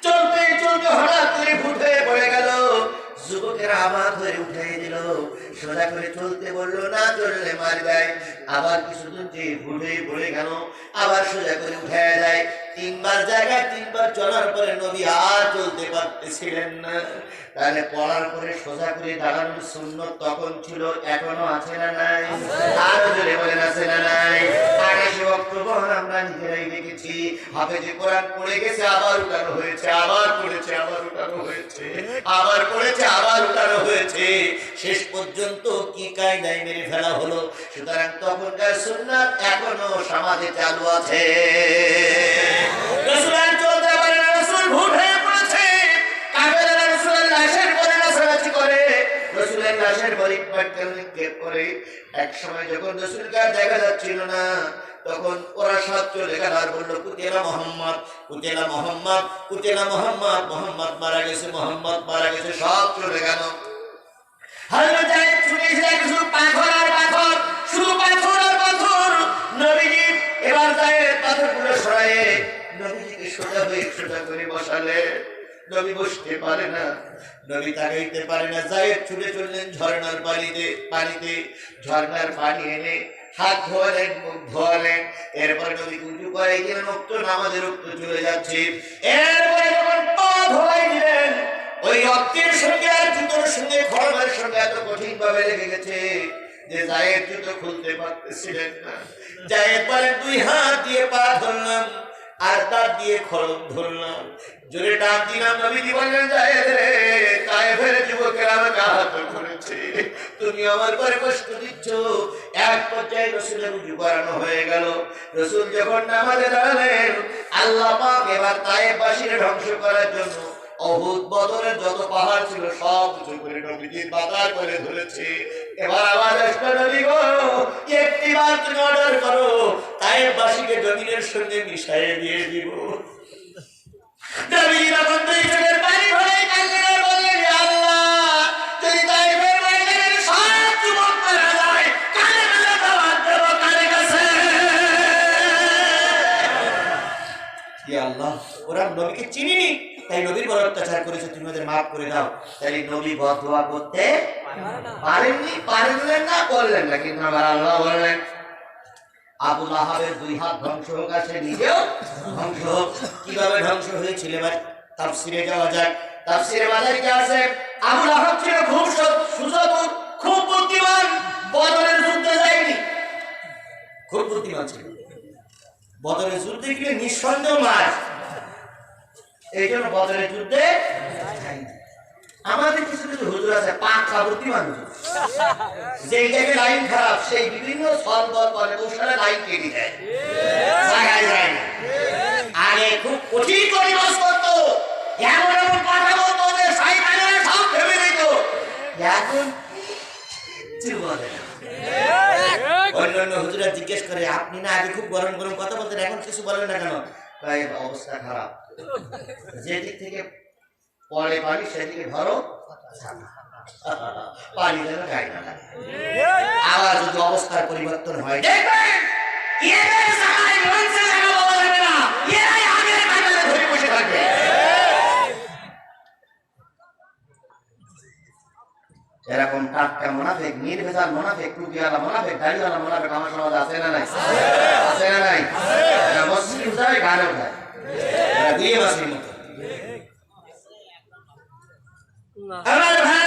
চলতে চলতে হঠাৎ করে ফুট হয়ে পড়ে গেল। যুবকেরা আবার ধরে উঠিয়ে দিল, সোজা করে চলতে বললো, না চললে মার দেয়। আবার কিছুদিন যে ফুট হয়ে পড়ে গেল, আবার সোজা করে উঠে যায়। তিনবার জায়গায় তিনবার চলার পরে নবী আর চলতে পারতেছিলেন না। তাহলে পড়ার পরে সোজা করে দাঁড়ানোর সুন্নত তখন ছিল, এখনো আছে না নাই? আরো জোরে বলেন, আছে না নাই? 28 অক্টোবর আমরা নিজেরাই দেখেছি, হাফেজে কোরআন পড়ে গেছে, আবার উঠানো হয়েছে, আবার পড়েছে, আবার উঠানো হয়েছে, আবার পড়েছে, আবার উঠানো হয়েছে, শেষ পর্যন্ত কি কায়দায় মেরে ফেলা হলো। সুতরাং তখনকার সুন্নাত এখনো সমাজে চালু আছে। রাসূল চলতে পারে না, রাসূল ভুল হয়ে পড়েছে, কাফেররা রাসূলের লাশের পরে নাচানাচি করে, রাসূলের লাশের পরে নিক্ষেপ করে। এক সময় যখন রাসূলকে আর দেখা যাচ্ছিল না, তখন ওরা সব চলে গেল আর বললো, কুতিলা মুহাম্মদ, কুতিলা মুহাম্মদ, কুতিলা মুহাম্মদ, মুহাম্মদ মারা গেছে, মুহাম্মদ মারা গেছে, সব চলে গেল। হযরত জায়েদ শুনে শুধু পাথর আর পাথর, শুধু পাথর আর পাথর। নবীজি এবার জায়েদ পাথরগুলো সরায়ে নবীজিকে সোজা করে বসালে। নবী বসতে পারে না, নবী তাকাইতে পারে না। জায়েদ ছুটে চললেন ঝর্ণার পানিতে, ঝর্ণার পানি এনে হাত ধোয়ালেন, মুখ ধোয়ালেন। এরপরে নবী উঁচু করে গিয়ে রক্ত, নামাজের রক্ত চলে যাচ্ছে। এরপরে যখন পা ধোয়াই দিলেন, ওই রক্তের সঙ্গে আর জুতোর সঙ্গে খড়মের সঙ্গে এত কঠিন ভাবে লেগে গেছে যে জায়েদ জুতো খুলতে পারতেছিলেন না। জায়েদ বলে, দুই হাত দিয়ে পা ধরলাম আর দাঁত দিয়ে খড়ম ধরলাম, জোরে ডাক দিলাম। নবীজি বললেন, জায়েদ রে, তায়েফের যুবকেরা আমাকে আহত করেছে, তুমি আমার পরে কষ্ট দিচ্ছ। এক পর্যায়ে রাসূলের উজু করানো হয়ে গেল। রাসূল যখন নামাজে দাঁড়ালেন, আল্লাহ পাক এবার তায়েফবাসীকে ধ্বংস করার জন্য উহুদ বদরের যত পাহাড় ছিল সব উঁচু করে নবীজি পাতার করে ধরেছে। এবার আবার আসবে, নবী গো, একটিবার তুমি অর্ডার করো, তায়েফবাসীকে জমিনের সঙ্গে মিশিয়ে দিয়ে দিব। নবীজি তখন দুই চোখের পানি ভরে কাঁদলেন আর বললেন, আল্লাহ, যদি তায়েফের ময়দানের সব যুবক মারা যায়, কারে মেলে দাওয়াত দেব কারে কাছে? ইয়া আল্লাহ, ওরা নবীকে চিনিনি, তাই নবীর বড় অত্যাচার করেছে, তুমি ওদের মাফ করে দাও। তাই নবী বদদোয়া করতে পারেননি, পারলেন না, বললেন না, কিন্তু আমার আল্লাহ বললেন, আবু লাহাবের দুই হাত ধ্বংস হোক আর সে নিজেও ধ্বংস হোক। কিভাবে ধ্বংস হয়েছিল এবার তাফসিরে যাওয়া যাক। তাফসিরে মাদারিকে আছে, আবু লাহাব ছিল খুব সুচতুর, খুব বুদ্ধিমান, বদরের যুদ্ধে যায়নি, খুব বুদ্ধিমান ছিল, বদরের যুদ্ধে গিয়ে নিঃসন্দেহ মার। এই জন্য বদরের যুদ্ধে আমাদের কিছু কিছু হুজুর আছে পাক কাবুতি মানুষ, যেই জায়গায় লাইন খারাপ সেই বিভিন্ন সলবল করে কৌশলে লাইন কেটে দেয়, জায়গায় যায় না। আগে খুব কঠিন পরিবেশ করতো, এমন এমন কথা বলতো যে শয়তানেরা সব ভেবে দিত। এখন কিছু বলে না। অন্যান্য হুজুরা জিজ্ঞেস করে আপনি না আগে খুব গরম গরম কথা বলতেন, এখন কিছু বলেন না কেন? তাই অবস্থা খারাপ, যেদিক থেকে পরে পানি সেদিকে ধরো পানি যেন গায়ে না লাগে। আবার যদি অবস্থার পরিবর্তন হয় দেখবেন এদের জায়গায় মঞ্চে জায়গা পাওয়া যাবে না, এরাই আগের কাতারে ধরে বসে থাকবে। এরকম টাটকা মুনাফিক, নির্ভেজাল মুনাফিক, টুপিওয়ালা মুনাফিক, দাড়িওয়ালা মুনাফিক আমার সমাজে আছে না নাই? আছে না নাই? এরা মসজিদ যায়, গানেও যায়, এরা দুই মাসের মতো। আমার ভাই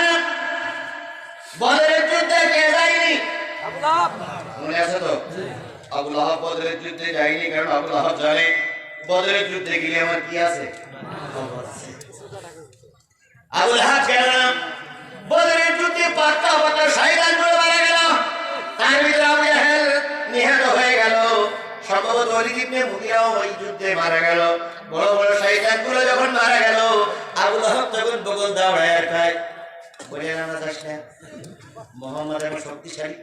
বদরের যুদ্ধে কে যায়নি? মনে আছে তো? আবু লাহাব বদরের যুদ্ধে যায়নি, কারণ আবু লাহাব জানে বদরের যুদ্ধে গেলে আমার কি আছে? আবু লাহাব কেন বদরের যুদ্ধে পাক্কা পাক্কা শয়তান করে মারা গেল, তার ভিতরে আবু জাহেল নিহত হয়ে গেল, সম্ভবত ওয়ালিদ ইবনে মুগীরাও ওই যুদ্ধে মারা গেল। বড় বড় শয়তানগুলো যখন মারা গেল, আবু লাহাব তখন বগল দাঁড়ায় আর খায়, বলে না যাস না, মোহাম্মদ এখন শক্তিশালী,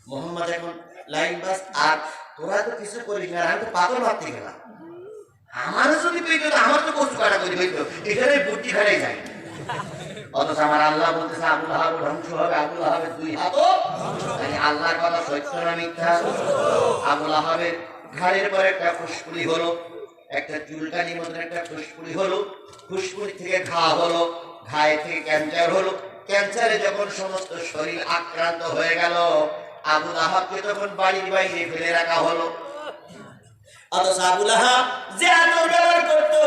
মোহাম্মদ এখন লাইন বাস, আর তোরা তো কিছু করিস না, আমি তো পাগল মারতে গেলাম, আমারও যদি পেয়ে গেল আমার তো কষ্ট কাটা করি হইতো, এখানে বুদ্ধি খাটাই যায়। অথচ আমার আল্লাহ বলতেছে আবু লাহাব ধ্বংস হবে, আবু লাহাবের দুই হাতও। আল্লাহর কথা সত্য না মিথ্যা? আবু লাহাবের ঘাড়ের পর একটা ফুসকুড়ি হলো, একটা চুলকানির মতন একটা ফুসকুড়ি হলো, ফুসকুড়ি থেকে ঘা হলো, ঘায়ে থেকে ক্যান্সার হলো, ক্যান্সারে যখন সমস্ত শরীর আক্রান্ত হয়ে গেল, আবু লাহাবকে তখন বাড়ির বাইরে ফেলে রাখা হলো। অথচ আবু লাহাব যে আতর ব্যবহার করতো,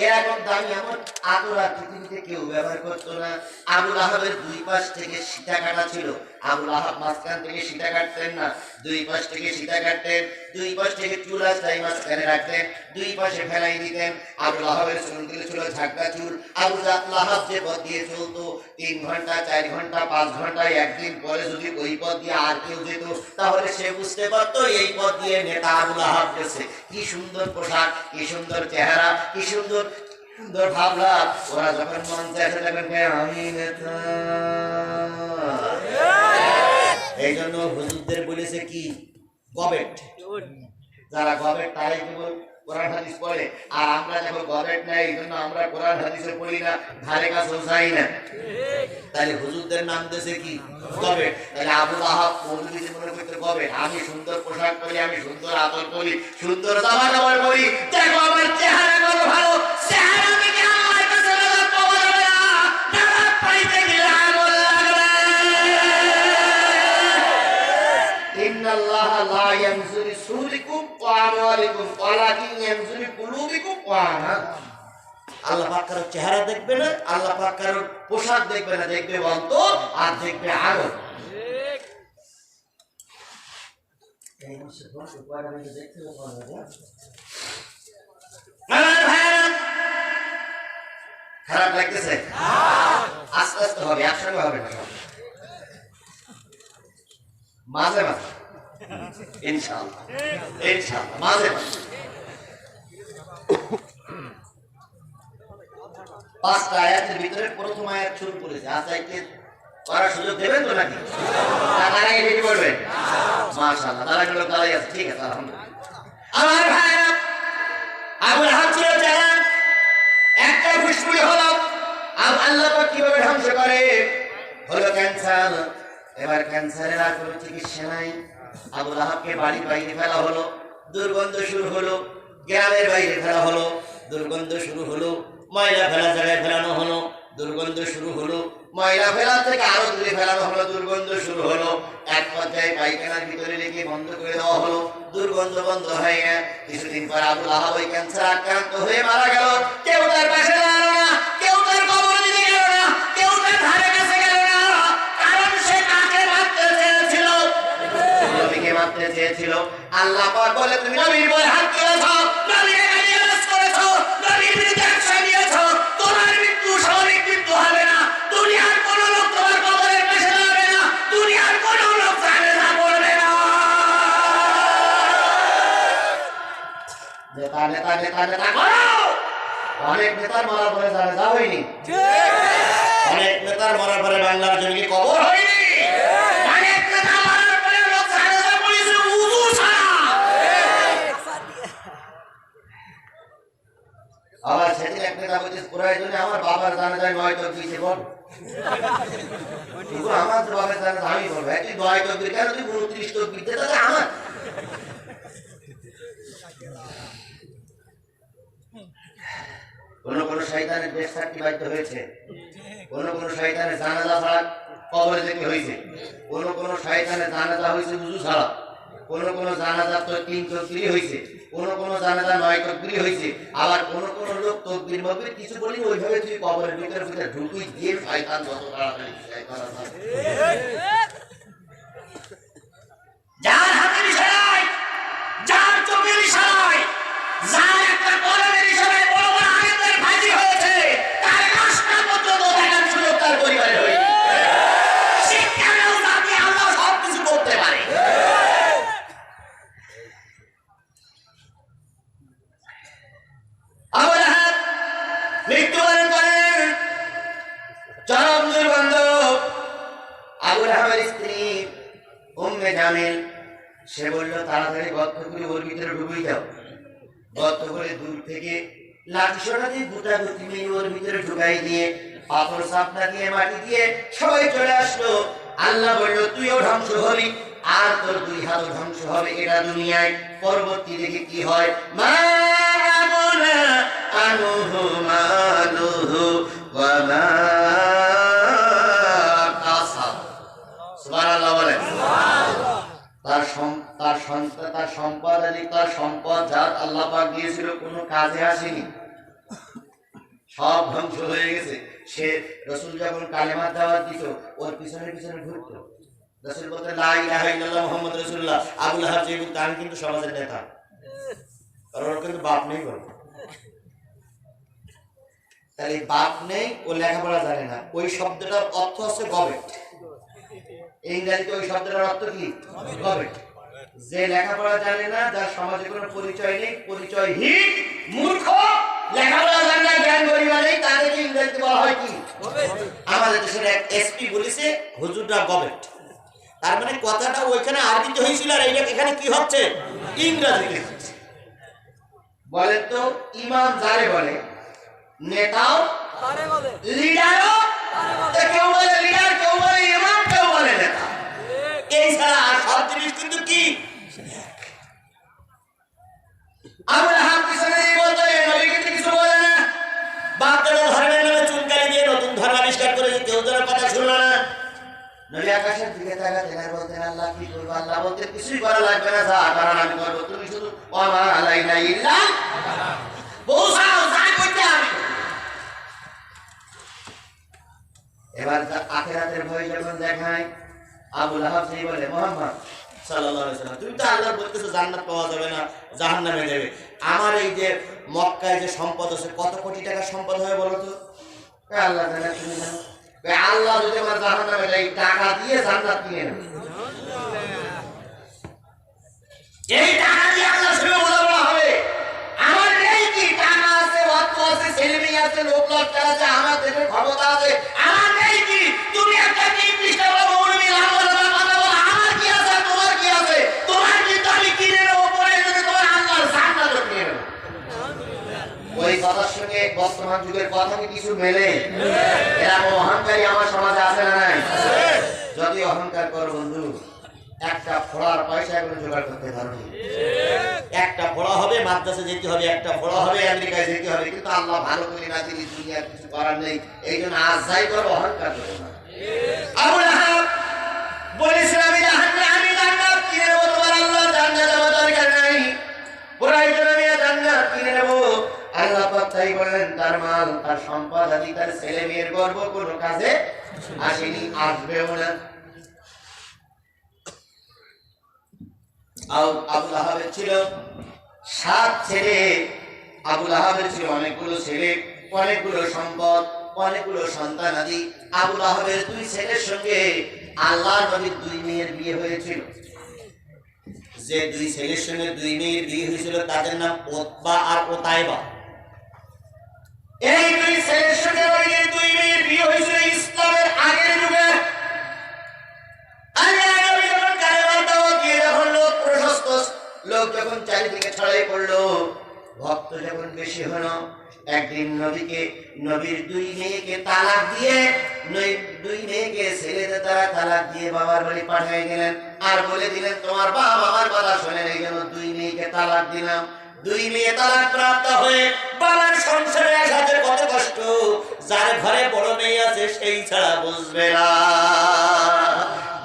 এরকম দামি আমার আতর আর পৃথিবীতে কেউ ব্যবহার করতো না। আবু লাহাবের দুই পাশ থেকে সীতা কাটা ছিল, আবু লাহাব মাঝখান থেকে সীতা কাটতেন না, দুই পাশ থেকে সীতা কাটতেন, দুই পাশ থেকে চুল আসলাই মাঝখানে রাখতেন, দুই পাশে ফেলাই দিতেন। আবু লাহাবের চুলগুলো ছিল ঝাঁকা চুল। আবু লাহাব যে পথ দিয়ে চলতো 3 ঘন্টা 4 ঘন্টা 5 ঘন্টা, একদিন পরে যদি ওই পথ দিয়ে আর কেউ যেত, তাহলে সে বুঝতে পারতো এই পথ দিয়ে নেতা আবু লাহাব গেছে। কি সুন্দর পোশাক, কি সুন্দর চেহারা, কি সুন্দর সুন্দর ভাবনা। ওরা যখন মন চাইছে তখন আমি নেতা। এই জন্য হুজুরদের বলেছে কি গবেট, যারা গবেট তারাই কেবল কোরআন হাদিস পড়ে, আর আমরা যখন গবেট নাই এই জন্য আমরা কোরআন হাদিসে পড়ি না, ধারে কাছেও যাই না। তাহলে হুজুরদের নাম দিয়েছে কি গবেট। তাহলে আবু লাহাব মৌলবী মনে করতে গবেট, আমি সুন্দর পোশাক পরি, আমি সুন্দর আদর করি, সুন্দর জামা কাপড় পরি, দেখো আমার চেহারা কত ভালো, চেহারা থেকে আমার কাছে নজর পাওয়া যাবে না, নজর পাইতে গেলে আমল লাগবে। ইন্নাল্লাহা লা ইয়ানজুরু সুরিকুম ওয়া আমওয়ালিকুম ওয়ালাকিন ইয়ানজুরু কুলুবিকুম ওয়া আমালাকুম। আল্লাহ পাক কারোর চেহারা দেখবে না, আল্লাহ পাক কারোর পোশাক দেখবে না, দেখবে অন্তর আর দেখবে আমল। খারাপ লাগতেছে? আস্তে আস্তে হবে, একসঙ্গে হবে না, মাঝে মাঝে ইনশাআল্লাহ, ইনশাআল্লাহ মাঝে মাঝে। 5টা আয়াতের ভিতরে প্রথম আয়াত শুরু করেছে, আজকে করার সুযোগ দেবেন তো নাকি? তারা এটি করবেন? মাশাআল্লাহ, তারা গুলো তারাই আছে, ঠিক আছে আলহামদুলিল্লাহ। আমার ভাইরা, আবু লাহাব ছিল যারা একটা ফুসফুস হলো, আল্লাহ পাক কিভাবে ধ্বংস করে? হলো ক্যান্সার। এবার ক্যান্সারের আর কোনো চিকিৎসা নাই, আবু লাহাবকে বাড়ির বাইরে ফেলা হলো, দুর্গন্ধ শুরু হলো, গ্রামের বাইরে ফেলা হলো, দুর্গন্ধ শুরু হলো, ময়লা ফেলা জায়গায় ফেলানো হলো, দুর্গন্ধ শুরু হলো, ময়লা ফেলা থেকে আরো দূরে ফেলানো হলো, দুর্গন্ধ শুরু হলো, এক পর্যায়ে পায়খানার ভিতরে রেখে বন্ধ করে দেওয়া হলো, দুর্গন্ধ বন্ধ হয় না। কিছুদিন পর আবু লাহাব ওই ক্যান্সার আক্রান্ত হয়ে মারা গেল। কেউ তার পাশে দাঁড়ালো না, কেউ তার কবর দিতে গেল না, কেউ তার ধারে কাছে গেল না, কারণ সে কাকে মারতে চেয়েছিল? নবীকে মারতে চেয়েছিল। আল্লাহ পাক বলে তুমি নবীর উপর হাত তুলেছ, নবীকে গালি গালাজ করেছ, নবীর বিরুদ্ধে নেতা নেতা নেতা নেতা করো। অনেক নেতার মারা পরে জানাজা হয়নি, অনেক নেতার মারা পরে বাংলার জমিনে কবর হয়নি, অনেক নেতা মারার পরে লোক জানাজা পড়েছে উযু ছাড়া। আবার সেদিন এক নেতা বলছে প্রয়োজনে আমার বাবার জানাজায় 9 তকবীর বল, কিন্তু আমার তো বাবার জানাজা আমি বলবো তুই 9 তকবীর কেন, তুই 29 তকবীর দে, তাহলে আমার কোন শয়তানের দেশ থাকতে বাধ্য হয়েছে, কোন শয়তানের জানাজা ছাড়া কবরে যেতে হয়েছে, কোন শয়তানের জানাজা হয়েছে উযু ছাড়া, কোন জানাজা তো 3 তকবীর হয়েছে, কোন জানাজা 9 তকবীর হয়েছে, আবার কোন লোক তকবীর মকবীর কিছু বলি ওইভাবে তুই কবরের ভিতরে ঢুকুই দিয়ে শয়তান যত তাড়াতাড়ি শয়তান আছে যার হাতের ইশারায়, যার চোখের ইশারায়, যার একটা কলমের ইশারায় বড় বড় আলেমদের ফাঁসি হয়েছে, তার রাস্তা পর্যন্ত দেখার সুযোগ তার পরিবারে হয়নি। শিক্ষাও জাতি আল্লাহ সব কিছু করতে পারে। আবু লাহাব মৃত্যুবরণ করলেন, চরম দুর্গন্ধ। আবু লাহাবের স্ত্রী উম্মে জামিল সে বলল তাড়াতাড়ি গর্ত করে ওর ভিতরে ঢুকিয়ে দাও। গর্ত করে দূর থেকে লাঠি সোটা দিয়ে গোটা গতি মেয়ে ওর ভিতরে ঢুকাই দিয়ে পাথর চাপনা দিয়ে মাটি দিয়ে সবাই চলে আসলো। আল্লাহ বলল তুইও ধ্বংস হবি আর তোর 2 হাতও ধ্বংস হবে, এটা দুনিয়ায়। পরবর্তী দেখে কি হয়, মা আমনা আনুহু মালুহু ওয়া মা কাসাব। সুবহানাল্লাহ বলেন। তার সম্পদ আদি তার সম্পদ যা আল্লাহ পাক দিয়েছিল কোনো কাজে আসেনি, সব ধ্বংস হয়ে গেছে। সে রাসূল যখন কালেমার দাওয়াত দিত ওর পিছনে পিছনে ঘুরতো। রাসূল বলতেন লা ইলাহা ইল্লাল্লাহ মুহাম্মাদুর রাসূলুল্লাহ। আবু লাহাব যে বলতো আমি কিন্তু সমাজের নেতা, আর ওর কিন্তু বাপ নেই বলে। তাহলে বাপ নেই, ও লেখাপড়া জানে না, ওই শব্দটার অর্থ হচ্ছে গবেট। ইংরেজিতে ওই শব্দটার অর্থ কি? গবেট। যে লেখাপড়া জানে না, যার সমাজে কোনো পরিচয় নেই, পরিচয়হীন, মূর্খ, লেখাপড়া জানে না, জ্ঞান গরিমা নেই, তাদেরকে ইংরেজিতে বলা হয় কি? আমাদের দেশের এক এসপি বলেছে হুজুররা গবেট। তার মানে কথাটা ওইখানে আরবিতে হয়েছিল আর এইটা এখানে কি হচ্ছে? ইংরেজিতে হচ্ছে। বলেন তো ইমাম যারে বলে, নেতাও তারে বলে, লিডারও কেউ বলে লিডার, কেউ বলে ইমাম, কেউ বলে নেতা। এই ছাড়া আর সব জিনিস কিন্তু কি? আমরা হাত পিছনে দিয়ে বলতো এই নবী কিন্তু কিছু বলে না, বাপ দাদা ধর্মের নামে চুনকালি দিয়ে নতুন ধর্ম আবিষ্কার করেছে, কেউ তার কথা শুনলো না। নবী আকাশের দিকে তাকাতেন আর বলতেন আল্লাহ কি করবো, আল্লাহ বলতে কিছুই করা লাগবে না, যা করার আমি করবো, তুমি শুধু ওয়া আলাইনা ইল্লা পৌঁছাও, যা করতে আমি। এবার আখিরাতের ভয় যখন দেখায়, আবু লাহাব সেই বলে মুহাম্মদ সাল্লাল্লাহু আলাইহি ওয়াসাল্লাম তুমি তো আল্লাহ বলতেছো জান্নাত পাওয়া যাবে না, জাহান্নামে যাবে, আমার এই যে মক্কায় যে সম্পদ আছে কত কোটি টাকার সম্পদ হয় বলো তো? আল্লাহ জানে, তুমি জানো। আল্লাহ যদি আমার জাহান্নামে যাই, টাকা দিয়ে জান্নাত কিনে নেবে, এই টাকা দিয়ে আল্লাহ শুনে বলা হবে আমার নেই কি? টাকা আছে, অর্থ আছে, ছেলে মেয়ে আছে, লোক লজ্জা আছে, আমার দেশের ক্ষমতা আছে, আমার নেই কি? তুমি একটা নির্দিষ্ট মৌলবী লামার কথা বলো, আমার কি আছে, তোমার কি আছে? তোমার কিন্তু আমি কিনে নেবো, পরে যদি তোমার আল্লাহর জান্নাত কিনে নেবো। ওই কথার সঙ্গে বর্তমান যুগের কথা কি কিছু মেলে? এরকম অহংকারী আমার সমাজে আছে না নাই? যদি অহংকার করো বন্ধু, একটা ফোড়ার পয়সা এগুলো জোগাড় করতে পারবে। একটা ফোড়া হবে মাদ্রাসা যেতে হবে, একটা ফোড়া হবে আমেরিকায় যেতে হবে, কিন্তু আল্লাহ ভালো করে না দিলে দুনিয়ার কিছু করার নেই। এই জন্য আজ যাই করো অহংকার করো না। আবু লাহাব বলেছিল আমি জান্নাত কিনে নেবো, তোমার আল্লাহ জান্নাত আমার দরকার নাই, প্রয়োজন আমি জান্নাত কিনে নেবো। আল্লাহ পাক তাই বললেন তার মাল, তার সম্পদ আদি, তার ছেলে মেয়ের গর্ব কোনো কাজে আসেনি, আসবেও না। আবু লাহাবের ছিল 7 ছেলে, আবু লাহাবের ছিল অনেকগুলো ছেলে, অনেকগুলো সম্পদ, অনেকগুলো সন্তান আদি। আবু লাহাবের 2 ছেলের সঙ্গে আল্লাহর নবীর 2 মেয়ের বিয়ে হয়েছিল। যে দুই ছেলের সঙ্গে দুই মেয়ের বিয়ে হয়েছিল তাদের নাম উতবা আর উতাইবা। এই দুই ছেলের সঙ্গে দুই মেয়ের বিয়ে হয়েছিল ইসলামের আগের যুগে। লোক যখন চারিদিকে ছড়াই পড়লো, ভক্ত যখন বেশি হলো, একদিন নবীর দুই মেয়েকে তালাক দিয়ে, দুই মেয়েকে ছেলেদের দ্বারা তালাক দিয়ে বাবার বাড়ি পাঠিয়ে দিলেন আর বলে দিলেন তোমার বাবা আমার কথা শোনেন, এই জন্য দুই মেয়েকে তালাক দিলাম। দুই মেয়ে তালাক প্রাপ্ত হয়ে বাবার সংসারে আসাতে কত কষ্ট, যার ঘরে বড় মেয়ে আছে সেই ছাড়া বুঝবে না।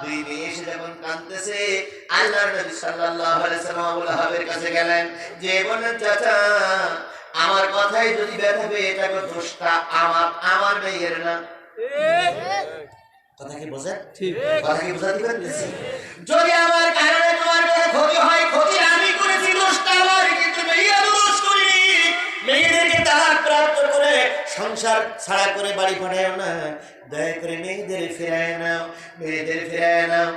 দুই মেয়ে এসে যখন কাঁদতেছে, আল্লাহর নবী সাল্লাল্লাহু আলাইহি ওয়াসাল্লাম আবু লাহাবের কাছে গেলেন, যে বলেন চাচা আমার কথাই যদি ব্যথা পেয়ে থাকো দোষটা আমার মেয়ের না। কথা কি বোঝেন? ঠিক কথা কি বোঝাতে পারতেছি? যদি আমার কারণে তোমার কোনো ক্ষতি হয়, ক্ষতি আমি করেছি, দোষটা আমার, কিন্তু মেয়েরা দোষ করিনি। মেয়েদেরকে তালাক প্রাপ্ত করে সংসার ছাড়া করে বাড়ি পাঠায় না, দয়া করে মেয়েদের ফিরায় নাও, মেয়েদের ফিরায় নাও।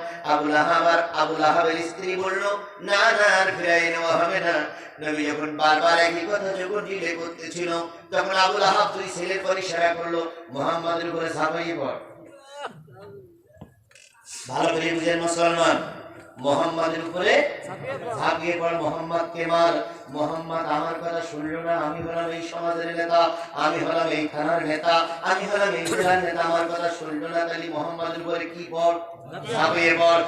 আবু লাহাবের স্ত্রী বলল না না আর ফিরাই নেওয়া হবে না। নবী যখন বারবার একই কথা যখন ডিলে করতেছিল, তখন আবু লাহাব দুই ছেলের পর ইশারা করলো মুহাম্মাদের উপরে ঝাঁপিয়ে পড়। ভালো করে বুঝেন মুসলমান, মুহাম্মাদের উপরে ঝাঁপিয়ে পড়, মুহাম্মাদকে মার। মুহাম্মদ আমার কথা শুনলো না, আমি হলাম এই সমাজের নেতা, আমি হলাম এই থানার নেতা, আমি হলাম এই জেলার নেতা, আমার কথা শুনলো না, তাহলে মুহাম্মাদের উপরে কি পড়? ঝাঁপিয়ে পড়।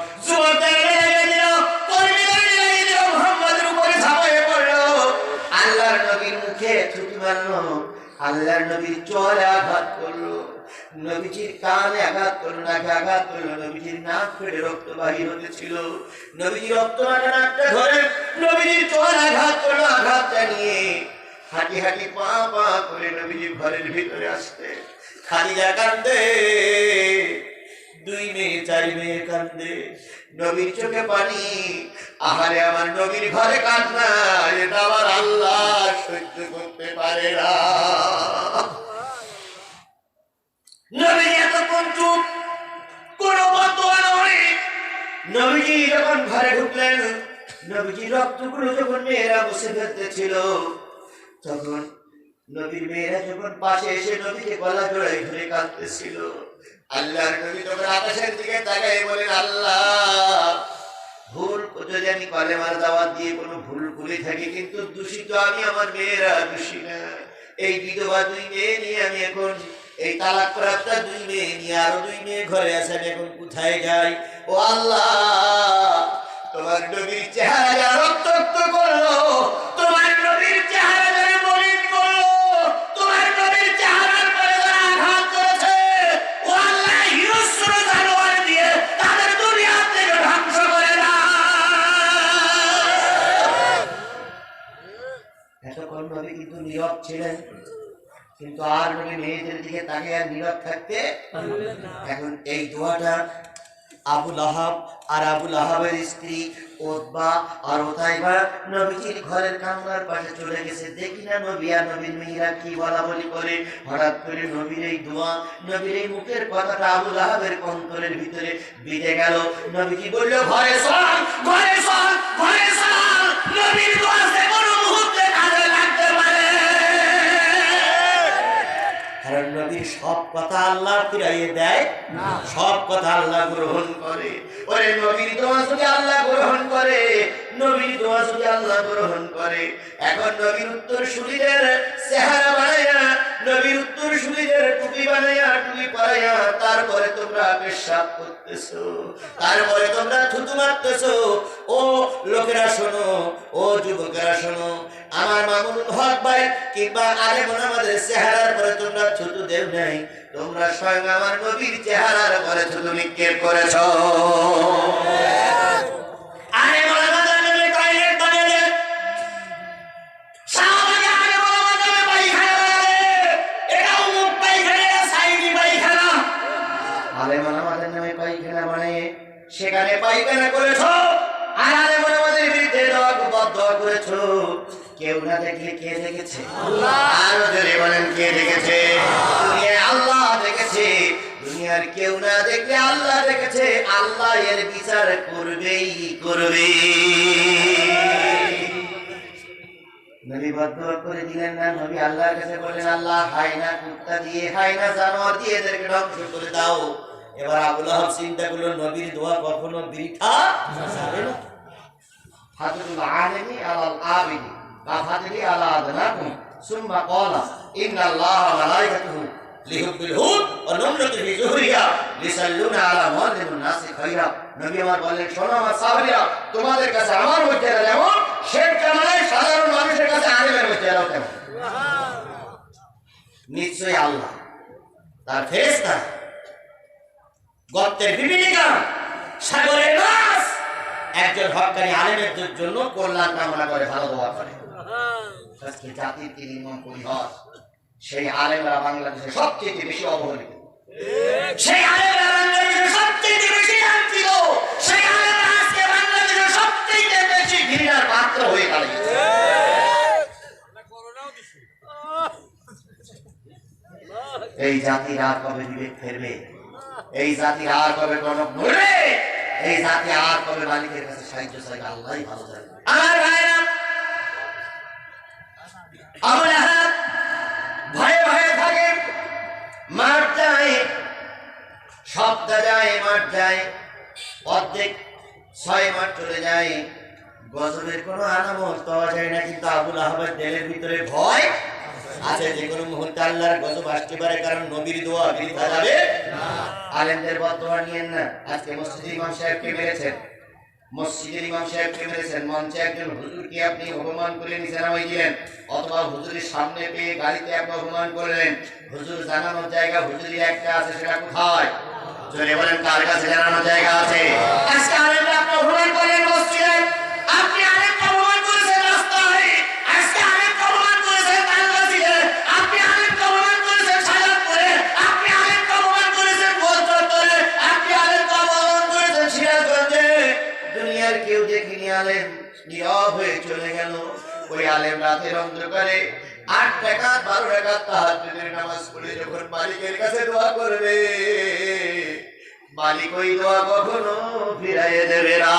মুহাম্মাদের উপরে ঝাঁপিয়ে পড়লো। আল্লাহর নবীর মুখে ছুটি মারলো, আল্লাহর নবীর চোরে আঘাত করলো, নবীজির কানে আঘাত করলো, নাকে আঘাত করলো, নবীজির নাক ফেটে রক্ত বাহির হতেছিল। নবীজি রক্ত নাকটা ধরে নবীজির চোর আঘাত করলো, আঘাতটা নিয়ে হাঁটি হাঁটি পা পা করে নবীজি ঘরের ভিতরে আসতে। খাদিজা কান্দে, দুই মেয়ে চার মেয়ে কান্দে, নবীর চোখে পানি। আহারে আমার নবীর ঘরে কান্না, এটা আমার আল্লাহ সহ্য করতে পারে না। নবীজি এতক্ষণ চুপ, কোনো বদদোয়া নয়। নবীজি যখন ঘরে ঢুকলেন, নবীজি রক্তগুলো যখন মেয়েরা বসে ফেলতেছিল, তখন নবীর মেয়েরা যখন পাশে এসে নবীকে গলা জড়াই ধরে কাঁদতেছিল, আল্লাহর নবী তখন আকাশের দিকে তাকায় বলেন আল্লাহ ভুল যদি আমি কলেমার দাওয়াত দিয়ে কোনো ভুল করে থাকি, কিন্তু দোষী তো আমি, আমার মেয়েরা দোষী না। এই বিধবা দুই মেয়ে নিয়ে আমি এখন, এই তালাক প্রাপ্ত দুই মেয়ে নিয়ে আরো দুই মেয়ে ঘরে আছে, আমি এখন কোথায় যাই? ও আল্লাহ তোমার নবীর চেহারা যারা রক্তাক্ত করলো, তোমার নবীর চেহারা যারা মলিন করলো, তোমার নবীর চেহারার পরে যারা আঘাত করেছে, ও আল্লাহ হিংস্র জানোয়ার দিয়ে তাদের দুনিয়া থেকে ধ্বংস করে দাও। এতক্ষণ নবী কিন্তু নীরব ছিলেন, কিন্তু আর নবী মেয়েদের দিকে তাকিয়ে আর নীরব থাকতে। এখন এই দোয়াটা আবু লাহাব আর আবু লাহাবের স্ত্রী উতবা আর উতাইবা নবীজির ঘরের কামরার পাশে চলে গেছে। দেখি না নবী আর নবীর মেয়েরা কি বলা বলি করে। হঠাৎ করে নবীর এই দোয়া, নবীর এই মুখের কথাটা আবু লাহাবের অন্তরের ভিতরে বিঁধে গেল। নবীজি বলল ঘরে চল, ঘরে চল, ঘরে চল। নবীর দোয়া যে কোনো মুহূর্তে কাজে লাগতে পারে, কারণ নবীর সব কথা আল্লাহ ফিরাইয়ে দেয় না, সব কথা আল্লাহ গ্রহণ করে। ওরে নবীর দোয়া যদি আল্লাহ গ্রহণ করে, নবীর দোয়া যদি আল্লাহ গ্রহণ করে, এখন নবীর উত্তর সুরীদের চেহারা বানাইয়া, নবীর উত্তর সুরীদের টুপি বানাইয়া, টুপি পরাইয়া, তারপরে তোমরা পেশাব করতেছো, তারপরে তোমরা থুতু মারতেছো। ও লোকেরা শোনো, ও যুবকেরা শোনো, আমার মামুনুল হক ভাই কিংবা আলেমুল আমাদের চেহারার পরে তোমরা থুতু দেও নাই, তোমরা স্বয়ং আমার নবীর চেহারার পরে থুতু নিক্ষেপ করেছো। আলেমুল আমাদের নবী টয়লেট বানিয়ে দেন, শাহবাগে আলেমুল আমাদের পায়খানা বানালে, এটা উমুক পায়খানা, সাইদি পায়খানা। আলেমুল আমাদের নামে পায়খানা বানিয়ে সেখানে পায়খানা করেছো, আর আলেমুল আমাদের বিরুদ্ধে বদদোয়া করেছো। কেউ না দেখলে কে দেখেছে? আল্লাহ। আরো জোরে বলেন, কে দেখেছে? দুনিয়ায় আল্লাহ দেখেছে। দুনিয়ার কেউ না দেখলে আল্লাহ দেখেছে। আল্লাহ এর বিচার করবেই করবে। নবী বদদুয়া করে দিলেন না, নবী আল্লাহর কাছে বললেন, আল্লাহ হায়না কুত্তা দিয়ে, হায়না জানোয়ার দিয়ে এদেরকে ধ্বংস করে দাও। এবার আবু লাহাব চিন্তা করলো, নবীর দোয়া কখনো বৃথা যাবে না। ফাদলুল আলিমি আলাল আবিদি বা ফাদলি আলা আদনাকুম সুম্মা ক্বালা ইন্নাল্লাহা ওয়া মালাইকাতুহু লিহুব্বিল হুদ ওয়া নামলাতু ফি যুহরিহা লিসাল্লুনা আলা মুআল্লিমিন নাসি খায়রা। নবী আমার বললেন, শোনো আমার সাহাবীরা, তোমাদের কাছে আমার মর্যাদা যেমন, শেখ জামালের সাধারণ মানুষের কাছে আলেমের মর্যাদা তেমন। নিশ্চয়ই আল্লাহ তার ফেরেশতা গর্তের বিবিলিকা সাগরের মাছ একজন হক্কানি আলেমের জন্য কল্যাণ কামনা করে, ভালো দোয়া করে। আজকে জাতির কি নির্মম পরিহাস! সেই আলেমরা বাংলাদেশে সবচেয়ে বেশি অবহেলিত, সেই আলেমরা বাংলাদেশে সবচেয়ে বেশি লাঞ্ছিত, সেই আলেমরা আজকে বাংলাদেশে সবচেয়ে বেশি ঘৃণার পাত্র হয়ে দাঁড়িয়েছে। এই জাতির আর কবে বিবেক ফেরবে? এই জাতির আর কবে গণক নড়বে? এই জাতি আর কবে মালিকের কাছে সাহায্য চাইবে? আল্লাহই ভালো জানে। আমার ভাইরা, আবু লাহাব ভয়ে ভয়ে থাকে, মাঠ যায়, সপ্তাহ যায়, মাঠ যায়, অর্ধেক 6 মাঠ চলে যায়, গজবের কোনো আলামত পাওয়া যায় না। কিন্তু আবু লাহাবের দিলের ভিতরে ভয় আছে, যে কোনো মুহূর্তে আল্লাহর গজব আসতে পারে, কারণ নবীর দোয়া বৃথা যাবে না। আলেমদের বদদোয়া নিয়েন না। আজকে মসজিদের ইমাম সাহেবকে মেরেছেন, মসজিদের ইমাম সাহেবকে মেরেছেন, মঞ্চে একজন হুজুরকে আপনি অপমান করে নিচে নামাই দিলেন, অথবা হুজুরের সামনে পেয়ে গাড়িতে আপনি অপমান করলেন। হুজুর জানানোর জায়গা হুজুরের একটা আছে, সেটা কোথায়? জোরে বলেন, কার কাছে জানানোর জায়গা আছে? আজকে আলেমরা আপনি অপমান করলেন মসজিদে, আপনি আলেমকে অপমান করেছেন রাস্তায়, আজকে আলেমকে অপমান করেছেন তালবাসিতে, আপনি আলেমকে অপমান করেছেন সাজাদপুরে, আপনি আলেমকে অপমান করেছেন গোলচত্বরে, আপনি আলেমকে অপমান করেছেন সিরাজগঞ্জে। দুনিয়ার কেউ দেখিনি, আলেম নীরব হয়ে চলে গেল। ওই আলেম রাতের অন্ধকারে 8 রাকাত 12 রাকাত তাহাজ্জুদের নামাজ পড়ে যখন মালিকের কাছে দোয়া করবে, মালিক ওই দোয়া কখনো ফিরাইয়ে দেবে না।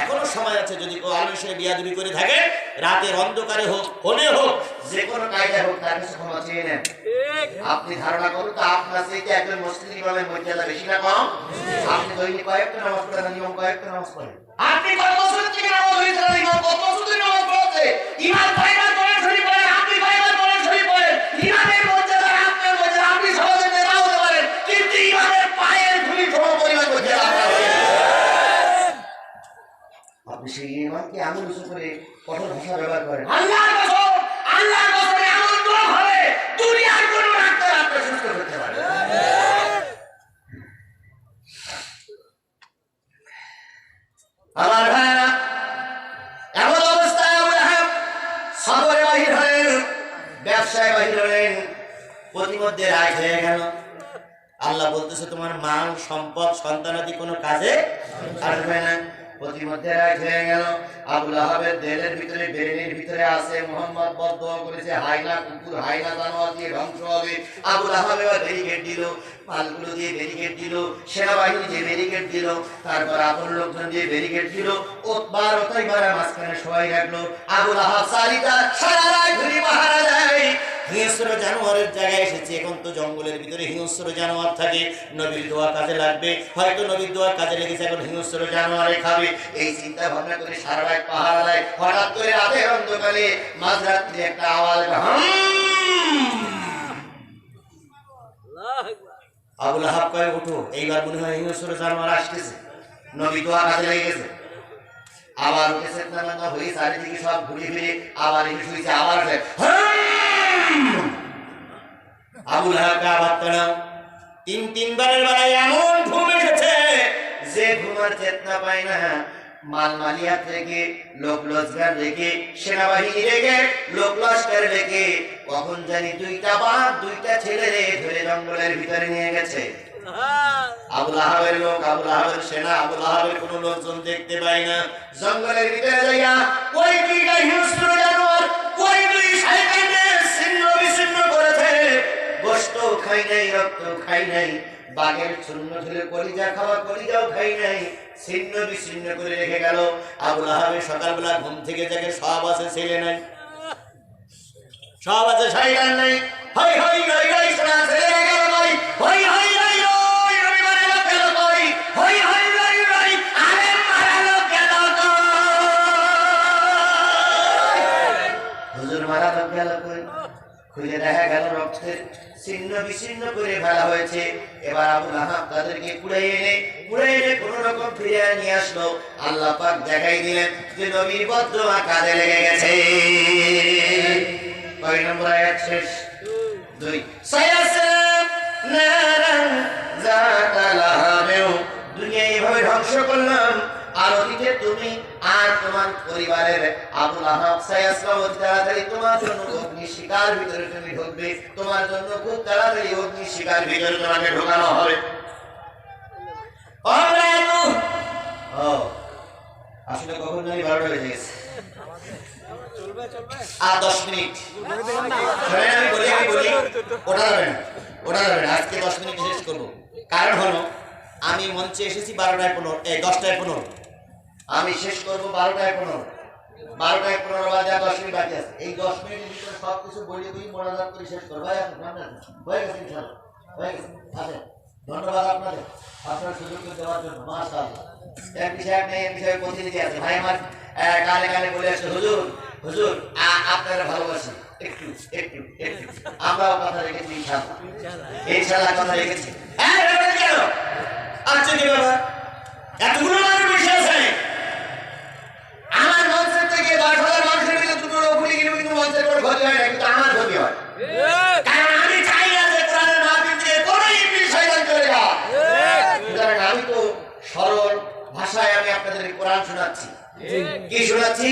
এখনো সময় আছে, যদি কেউ আলেমের সঙ্গে বিয়াদবি করে থাকে, রাতের অন্ধকারে হোক, হলে হোক, যে কোনো কায়দায় হোক, তার কাছে ক্ষমা চেয়ে নেন। আপনি ধারণা করুন তো, আপনার চাইতে একজন মুসলিম ইমামের মর্যাদা বেশি না কম? আপনি দৈনিক কয়েকটা নামাজ পড়েন, ইমাম কয়েকটা নামাজ পড়েন। আপনি কত বছর থেকে নামাজ পড়েছেন, ইমাম কত বছর থেকে নামাজ পড়েছে? ইমাম কয়বার পড়েন শরীফ পড়েন, আপনি কয়বার পড়েন শরীফ পড়েন। ইমামের মর্যাদা আপনার মর্যাদা, আপনি সহজে নাও হতে পারেন, কিন্তু ইমামের পায়ের ধুলি সম পরিমাণ মর্যাদা আপনার। আপনি সেই ইমামকে এমন উঁচু করে কঠোর ভাষা ব্যবহার করেন, আল্লাহর কসম, আল্লাহর কসম, এমন দোয়া হবে দুনিয়ার কোনো ডাক্তার আপনি সুস্থ করতে পারে। আমার ভাইরা, এমন অবস্থায় আবু লাহাব সফরে বাহির হলেন, ব্যবসায় বাহির হলেন, প্রতিমধ্যে রাত হয়ে গেল। আল্লাহ বলতেছে, তোমার মাল সম্পদ সন্তানাদি কোনো কাজে আসবে না। প্রতিমধ্যে রাত হয়ে গেল। আবু লাহাবের দিলের ভিতরে, ব্রেনের ভিতরে আছে, মুহাম্মদ বদদোয়া করেছে, হায়না কুকুর, হায়না জানোয়ার দিয়ে ধ্বংস হবে। আবু লাহাব এবার ব্যারিকেড দিল, মালগুলো দিয়ে ব্যারিকেড দিল, সেনাবাহিনী দিয়ে ব্যারিকেড দিল, তারপর আপন লোকজন দিয়ে ব্যারিকেড দিল, ওতবার ওতাইবারা মাঝখানে সবাই রাখলো। আবু লাহাব সারিটা সারা রাত ঘুরে পাহারা দেয়। হিংস্র জানোয়ারের জায়গায় এসেছে, এখন তো জঙ্গলের ভিতরে হিংস্র জানোয়ার থাকে, নবীর দোয়া কাজে লাগবে, হয়তো নবীর দোয়া কাজে লেগেছে, এখন হিংস্র জানোয়ারে খাবে। এই চিন্তা ভাবনা করে সারা রাত পাহারা দেয়। হঠাৎ করে রাতের অন্ধকারে মাঝরাত্রি একটা আওয়াজ, আবু লাহাব কয়, উঠো, এইবার মনে হয় হিংস্র জানোয়ার আসতেছে, নবী দোয়া কাজে লেগে গেছে। আবার উঠেছে না হয়ে চারিদিকে সব ঘুরে ফিরে আবার এসে শুয়েছে, আবার আবু লাহাবকে আবার টানাও। 3-3বারের বেলায় এমন ঘুম এসেছে যে ঘুমার চেতনা পায় না। মাল মালিয়াত রেখে, লোক লস্কর রেখে, সেনাবাহিনী রেখে, লোক লস্কর রেখে, কখন জানি 2টা বাপ 2টা ছেলে ধরে জঙ্গলের ভিতরে নিয়ে গেছে। আবু লাহাবের লোক, আবু লাহাবের সেনা, আবু লাহাবের কোন লোকজন দেখতে পায় না। জঙ্গলের ভিতরে যাইয়া ওই 2টা রক্তও খাই নাই, বাঘের চূর্ণ ঝুলে কলিজা খাওয়া কলিজাও খাই নাই, ছিন্ন বিচ্ছিন্ন করে রেখে গেল। আবু লাহাবের সকালবেলা ঘুম থেকে জেগে সব আছে, ছেলে নাই, সব আছে, শয়তান নাই। হই হই রই রই শোনা ছেলে গেল কই, হই হই রই রই রবিবারে লোক গেল কই, হই হই রই রই আলেম মারা লোক গেল কই, হুজুর মারা লোক গেল কই। খুঁজে দেখা গেল রক্তের ছিন্ন বিচ্ছিন্ন করে ফেলা হয়েছে। এবার আবু লাহাব তাদেরকে কুড়ে এনে কোন রকম ফিরে নিয়ে আসলো। আল্লাহ পাক দেখাই দিলেন যে নবীর বদদোয়া কাজে লেগে গেছে। কয় নম্বর আয়াত শেষ? 2 সায়াসলাম নারান যাতা লাহাবেও, দুনিয়া এইভাবে ধ্বংস করলাম, আর অতীতে তুমি আর তোমার পরিবারের আবু লাহাব সায়াসলাম অতি তাড়াতাড়ি তোমার জন্য অগ্নি শিকার ভিতরে তুমি ঢুকবে, তোমার জন্য খুব তাড়াতাড়ি অগ্নি শিকার ভিতরে তোমাকে ঢোকানো হবে। আসলে কখন জানি 12টা বেজে গেছে, আর 10 মিনিট আমি বলি ওটা যাবে না, আজকে 10 মিনিট শেষ করবো। কারণ হলো আমি মঞ্চে এসেছি 12টায় 15, 10টায় 15, আমি শেষ করবো 12টায় 15, 12টায় 15 বাজে, 10 মিনিট বাকি আছে। এই 10 মিনিটের ভিতরে সবকিছু বলে বই মোনাজাত করে শেষ করবো। ভাই হয়ে গেছে ইনশাআল্লাহ, হয়ে গেছে। আচ্ছা, ধন্যবাদ আপনাদের, আপনার সুযোগ দেওয়ার জন্য। মাশাআল্লাহ, এমপি সাহেব নেই, এমপি সাহেব প্রতিনিধি আছে। ভাই আমার কানে কানে বলে আসছে, হুজুর হুজুর আপনারা ভালোবাসি, একটু একটু একটু আমরাও কথা রেখেছি, ইনশাআল্লাহ কথা রেখেছি। হ্যাঁ কেন আচ্ছা কি বাবা এতগুলো মানুষ বসে আছে, আমার মঞ্চের থেকে 10,000 মানুষের ভিতরে দুটো রকুলি কিন্তু মঞ্চের কোনো ক্ষতি হয় না, কিন্তু আমার ক্ষতি হয়। কারণ আমি চাই না যে কোরআনের মাহফিল থেকে কোনো ইবলিস শয়তান চলে যায়। সুতরাং আমি তো সরল ভাষায় আমি আপনাদের কোরআন শোনাচ্ছি। কি শোনাচ্ছি?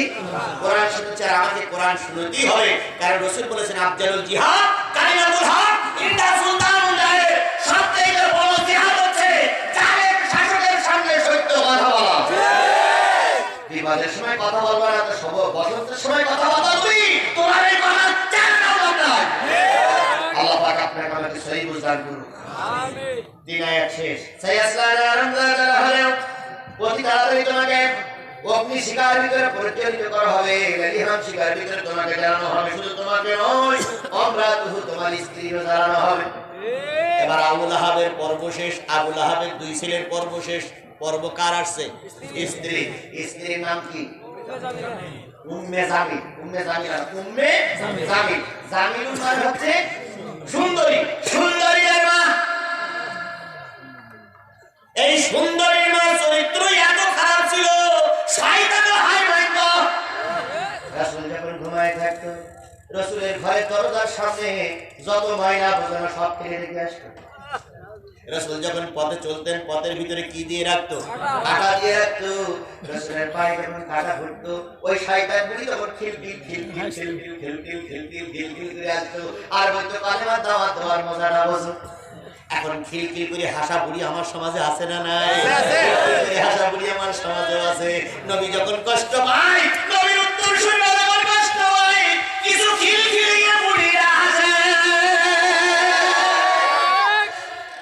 কোরআন শোনাচ্ছি, আর আমাকে কোরআন শুনতেই হবে। কারণ রাসূল বলেছেন আফজালুল জিহাদ কালিমাতুল হক ইনদা সুলতানুল জাহির, সবথেকে বড় জিহাদ হচ্ছে জালেম শাসকের সামনে সত্য কথা বলা। বিবাদের সময় কথা বলবা না, তো সব বসন্তের সময় কথা বলবা তুমি, তোমার এই কথা জানাও দরকার। আল্লাহ পাক আপনাকে আমাকে সহি বুঝদান করুন। আমিন। 3 আয়াত শেষ। সায়াসলানা রামজাতা লাহাবেও, অতি তাড়াতাড়ি তোমাকে অগ্নি শিকার ভিতরে পরিচালিত করা হবে, লালিহাম শিকার ভিতরে তোমাকে জ্বালানো হবে। শুধু তোমাকে নয়, আমরাতুহু তোমার স্ত্রীও জ্বালানো হবে। এবার আবু লাহাবের পর্ব শেষ, আবু লাহাবের 2 ছেলের পর্ব শেষ। পর্ব কার আসছে? স্ত্রী। স্ত্রীর নাম কি? উম্মে জামিল। উম্মে জামিল, উম্মে জামিল। জামিল মানে হচ্ছে সুন্দরী, সুন্দরীর মা। এই সুন্দরীর মা চরিত্র এত খারাপ ছিল, শয়তানও হাই মানত। রাসূল যখন ঘুমায় থাকতো, রাসূলের ঘরে দরজার সামনে যত ময়লা আবর্জনা সব ফেলে রেখে আসতো। রাসূল যখন পথে চলতেন, পথের ভিতরে কি দিয়ে রাখতো? কাঁটা দিয়ে রাখতো। রাসূলের পায়ে যখন কাঁটা ঘুরতো, ওই শয়তানগুলি তখন খিলখিল খিলখিল খিলখিল খিলখিল খিলখিল খিলখিল করে আসতো, আর বলতো কালেমা দাওয়াত দেওয়ার মজাটা বোঝো। এখন খিলখিল করে হাসা বুড়ি আমার সমাজে আছে না নাই? হাসা বুড়ি আমার সমাজে আছে। নবী যখন কষ্ট পায়, নবীর উত্তর শুনে যখন কষ্ট হয়, কিছু খিলখিলিয়ে বুড়িরা হাসে।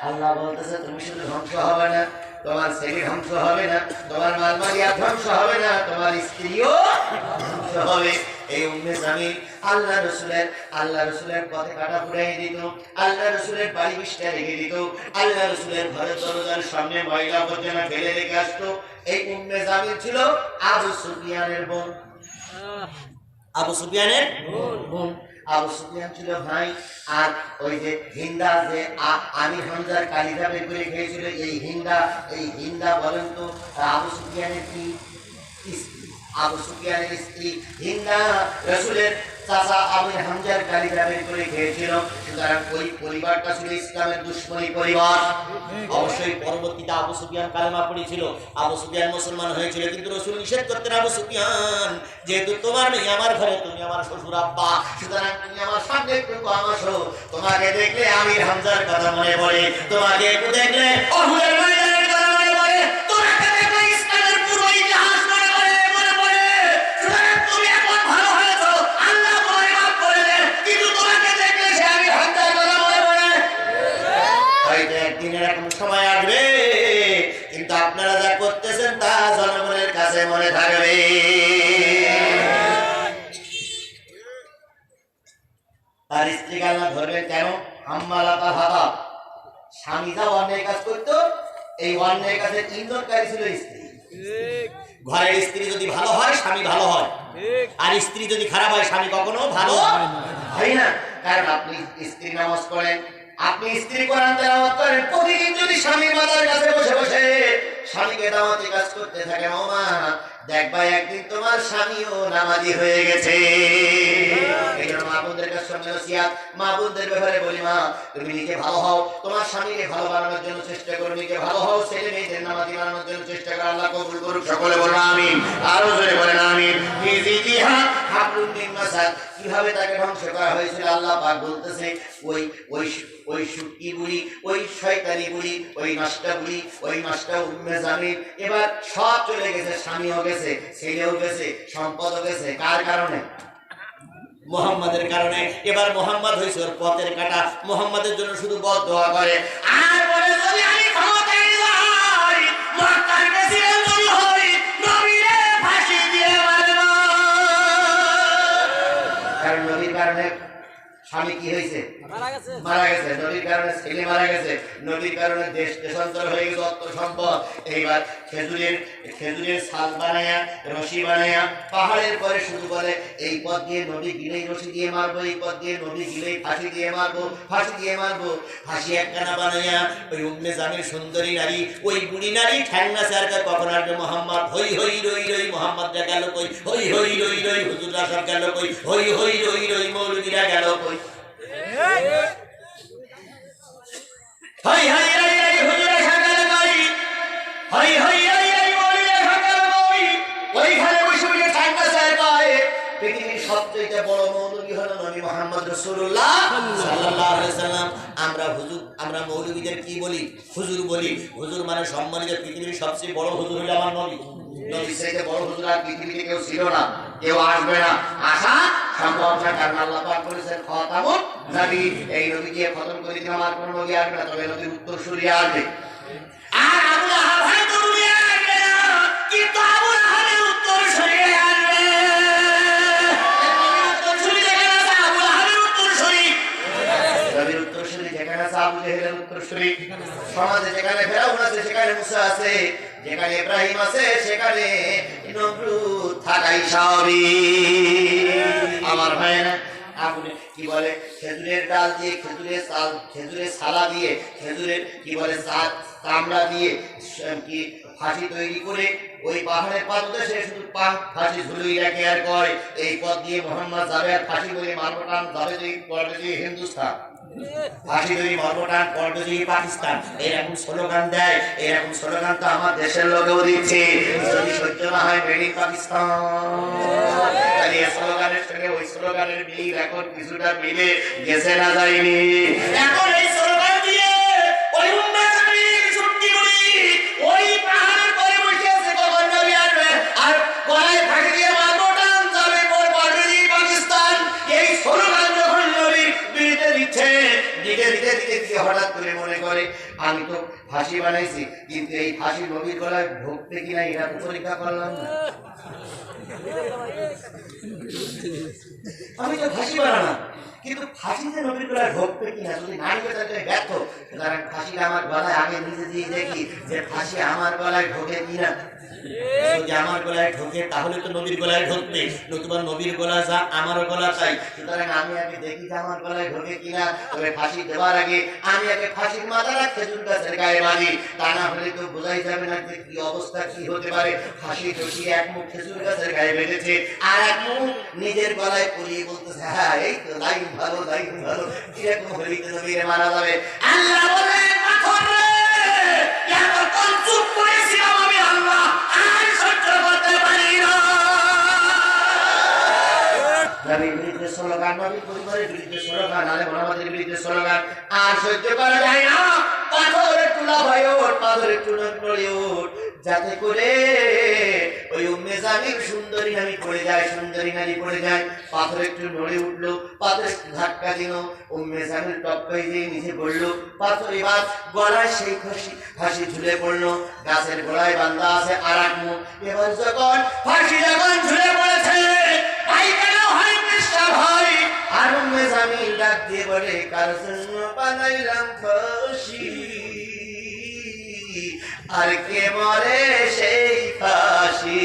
আল্লাহ বলতেছে তুমি শুধু ধ্বংস হবে না, তোমার ছেলে ধ্বংস হবে না, তোমার মালমালিয়া ধ্বংস হবে না, তোমার স্ত্রীও ধ্বংস হবে। এই উম্মে জামিল আল্লাহ রাসূলের পথে কাটা ফুরাই দিত, আল্লাহ রাসূলের বাড়ি বিছটা রেখে দিত, আল্লাহ রাসূলের ঘরের দরজার সামনে ময়লা আবর্জনা ফেলে রেখে আসতো। এই উম্মে জামিল ছিল আবু সুফিয়ানের বোন। আবু সুফিয়ানের বোন। আবু সুফিয়ান ছিল ভাই। আর ওই যে হিন্দা, যে আমির হামজার কালিজা বের করে খেয়েছিল, এই হিন্দা বলেন তো আবু সুফিয়ানের কি স্ত্রী? আবু সুফিয়ানের স্ত্রী হিন্দা রাসূলের চাচা আমির হামজার কালিজা বের করে খেয়েছিল। সুতরাং ওই পরিবারটা ছিল ইসলামের দুশমনী পরিবার। অবশ্যই পরবর্তীতে আবু সুফিয়ান কালেমা পড়েছিল, আবু সুফিয়ান মুসলমান হয়েছিল, কিন্তু রাসূল নিষেধ করতেন, আবু সুফিয়ান যেহেতু তোমার নেই আমার ঘরে, তুমি আমার শ্বশুর আব্বা, সুতরাং তুমি আমার সামনে একটু কম আসো। তোমাকে দেখলে আমির হামজার কথা মনে পড়ে, তোমাকে একটু দেখলে উহুদের ময়দানের কথা মনে পড়ে, তোমাকে দেখলে ইসলামের পুরো ইতিহাস মনে পড়ে। সুতরাং তুমি এখন ভালো হয়েছো, আল্লাহ তোমায় মাফ করে দেন, কিন্তু তোমাকে দেখলে সে আমির হামজার কথা মনে পড়ে। তার স্ত্রীকে আল্লাহ ধরবেন কেন? হাম্মালাতা হাতাব, স্বামী যা অন্যায় কাজ করতো এই অন্যায় কাজের ইন্ধনকারী ছিল স্ত্রী। ঘরের স্ত্রী যদি ভালো হয় স্বামী ভালো হয়, আর স্ত্রী যদি খারাপ হয় স্বামী কখনো ভালো হয় না। কারণ আপনি স্ত্রী নামাজ পড়েন, আপনি স্ত্রী কোরআন তেলাওয়াত করেন, প্রতিদিন যদি স্বামী মাতার কাছে বসে বসে স্বামীকে দাওয়াতি কাজ করতে থাকেন, ও মা দেখবা একদিন তোমার স্বামীও নামাজি হয়ে গেছে। এই জন্য মা বোনদের কাছে নসিহত, মা বোনদের ব্যাপারে বলি, মা তুমি নিজে ভালো হও, তোমার স্বামীকে ভালো বানানোর জন্য চেষ্টা করো, নিজে ভালো হও, ছেলে মেয়েদের নামাজি বানানোর জন্য চেষ্টা করো। আল্লাহ কবুল করুক। সকলে বলুন আমিন, আরো জোরে বলেন আমিন। হাবলুম মিন মাসাদ, কিভাবে তাকে ধ্বংস করা হয়েছিল আল্লাহ পাক বলতেছে, ওই সুটকি বুড়ি, ওই শয়তানি বুড়ি, ওই নষ্টা বুড়ি, ওই নষ্টা উম্মে জামিল এবার সব চলে গেছে, স্বামীও গেছে, ছেলেও গেছে, সম্পদও গেছে। কার কারণে? মুহাম্মাদের কারণে। এবার মুহাম্মদ হইছে ওর পথের কাটা, মুহাম্মাদের জন্য শুধু বদদোয়া করে আর বলে, যদি আমি ক্ষমতায় যাই, মক্কার প্রেসিডেন্ট যদি হই, নবীরে ফাঁসি দিয়ে মারব। কারণ নবীর কারণে স্বামী কি হয়েছে? মারা গেছে। নবীর কারণে ছেলে মারা গেছে। নবীর কারণে দেশ দেশান্তর হয়ে গেছে, অর্থ সম্পদ। এইবার খেজুরের ছাল বানায়া, রশি বানায়া পাহাড়ের পরে শুধু বলে, এই পথ দিয়ে নবী গিলেই রশি দিয়ে মারবো, এই পথ দিয়ে নবী গিলেই ফাঁসি দিয়ে মারবো, ফাঁসি দিয়ে মারবো। ফাঁসি একখানা বানায়া ওই উম্মে জামিল সুন্দরী নারী, ওই বুড়ি নারী ঠ্যাংনা সরকার কখন আসবে? মোহাম্মদ হই হই রই রই, মোহাম্মদরা গেল কই? হই হই রই রই, হুজুররা সব গেল কই? হই হই রই রই, মৌলবীরা গেল কই? হই হই রই রই, হুজুররা সব গেল কই? হই হই রই রই, মৌলবীরা সব গেল কই? ওইখানে বসে বসে ঠ্যাংনা সরকার। পৃথিবীর সবচেয়ে বড় মৌলবী হলো নবী মুহাম্মদ রাসূলুল্লাহ সাল্লাল্লাহু আলাইহি সাল্লাম। আমরা মৌলবীদের কি বলি? হুজুর বলি। হুজুর মানে সম্মানিত। পৃথিবীর সবচেয়ে বড় হুজুর হলো আমার নবী। নবীর চাইতে বড় হুজুর আর পৃথিবীতে কেউ ছিল না, কেউ আসবে না, আসা সম্ভব না। কারণ আল্লাহ পাক বলেছেন খাতামুন নবী, এই নবী দিয়ে খতম করে দিলে আমার কোন নবী আসবে না, তবে নবীর উত্তরসূরি আসবে। আর আবু লাহাব হয়তো নবী আসবে না, কিন্তু আবু লাহাবের উত্তরসূরি আসবে। উত্তরসূরি যেখানে আছে আবু লাহাবের উত্তরসূরি, নবীর উত্তরসূরি যেখানে আছে আবু জেহেলের উত্তরসূরি। সমাজে যেখানে ফেরাউন আছে সেখানে মুসা আছে, যেখানে ইব্রাহিম আছে সেখানে নমরুদ থাকাই স্বাভাবিক। আমার ভাইয়েরা, আপনি কি বলে, খেজুরের ডাল দিয়ে, খেজুরের ছালা দিয়ে, খেজুরের কি বলে চামড়া দিয়ে কি ফাঁসি তৈরি করে ওই পাহাড়ের পাথরে সে শুধু ফাঁসি ঝুলিয়ে রাখে আর কয়, এই পথ দিয়ে মোহাম্মদ যাবে আর ফাঁসি করে মারবটান যাবে যে পড়বে যে হিন্দুস্তান, ফাঁসি তৈরি মারবটান পড়বে যে পাকিস্তান। এরকম স্লোগান দেয়। এরকম স্লোগান তো আমার দেশের লোকেও দিচ্ছে। যদি সহ্য না হয় মেড ইন পাকিস্তান, তাহলে এই স্লোগানের সঙ্গে ওই স্লোগানের মিল এখন কিছুটা মিলে গেছে না যায়নি? এখন এই স্লোগান দিয়ে ওই উম্মে জামিল ছুটকি বুড়ি ওই পাহাড়ের পরে বসে আছে, কখন নবী আসবে আর গলায় ফাঁসি দিয়ে মারবটান যাবে পড়বে যে পাকিস্তান। এই স্লোগান যখন নবীর বিরুদ্ধে দিচ্ছে, দিতে হঠাৎ করে মনে করে, আমি তো ফাঁসি বানাইছি, কিন্তু এই ফাঁসি নবীর গলায় ঢুকবে কিনা এটা তো পরীক্ষা করলাম না। আমি তো ফাঁসি বানালাম, কিন্তু ফাঁসিতে নবীর গলায় ঢুকবে কিনা, যদি না ঢুকে তাহলে ব্যর্থ। কারণ ফাঁসিটা আমার গলায় আগে নিজে দিয়ে দেখি যে ফাঁসি আমার গলায় ঢোকে কিনা। যদি আমার গলায় ঢোকে তাহলে তো নবীর গলায় ঢুকবে, নতুবা নবীর গলা যা আমার গলা চাই। সুতরাং আমি আগে দেখি যে আমার গলায় ঢোকে কিনা। তবে ফাঁসি দেওয়ার আগে আমি আগে ফাঁসির মাথাটা খেজুর গাছের গায়ে বাঁধি, তা না হলে তো বোঝাই যাবে না যে কি অবস্থা কি হতে পারে। ফাঁসি ঢুকিয়ে এক মুখ খেজুর গাছের গায়ে বেঁধেছে আর এক মুখ নিজের গলায় পরিয়ে বলতেছে, হ্যাঁ এই তো লাইন ভালো, লাইন ভালো, কিরকম হলেই তো নবীরে মারা যাবে। আল্লাহ বলে, এতক্ষণ চুপ করেছিলাম আমি আল্লাহ, আর সহ্য করতে পারি না। নবীর বিরুদ্ধে স্লোগান, নবীর পরিবারের বিরুদ্ধে স্লোগান, আলে মোহাম্মদের বিরুদ্ধে স্লোগান আর সহ্য করা যায় না। পাথরের টুলা ভয় ওঠ, পাথরের টুলা নড়ে ওঠ, যাতে করে ওই উম্মে জামিল সুন্দরী নারী পড়ে যায়, সুন্দরী নারী পড়ে যায়। পাথর একটু নড়ে উঠলো, পাথর একটু ধাক্কা দিল, উম্মে জামিল টপকাই দিয়ে নিচে পড়লো। পাথর এবার গলায় সেই ফাঁসি ঝুলে পড়লো, গাছের গোড়ায় বান্ধা আছে আর এক মুখ। এবার যখন ফাঁসি যখন ঝুলে পড়েছে, পায়খানা হয়, পেশাব হয়, আর উম্মে জামিল ডাক কার জন্য বানাইলাম ফাঁসি, আর কে মরে সেই ফাঁসি।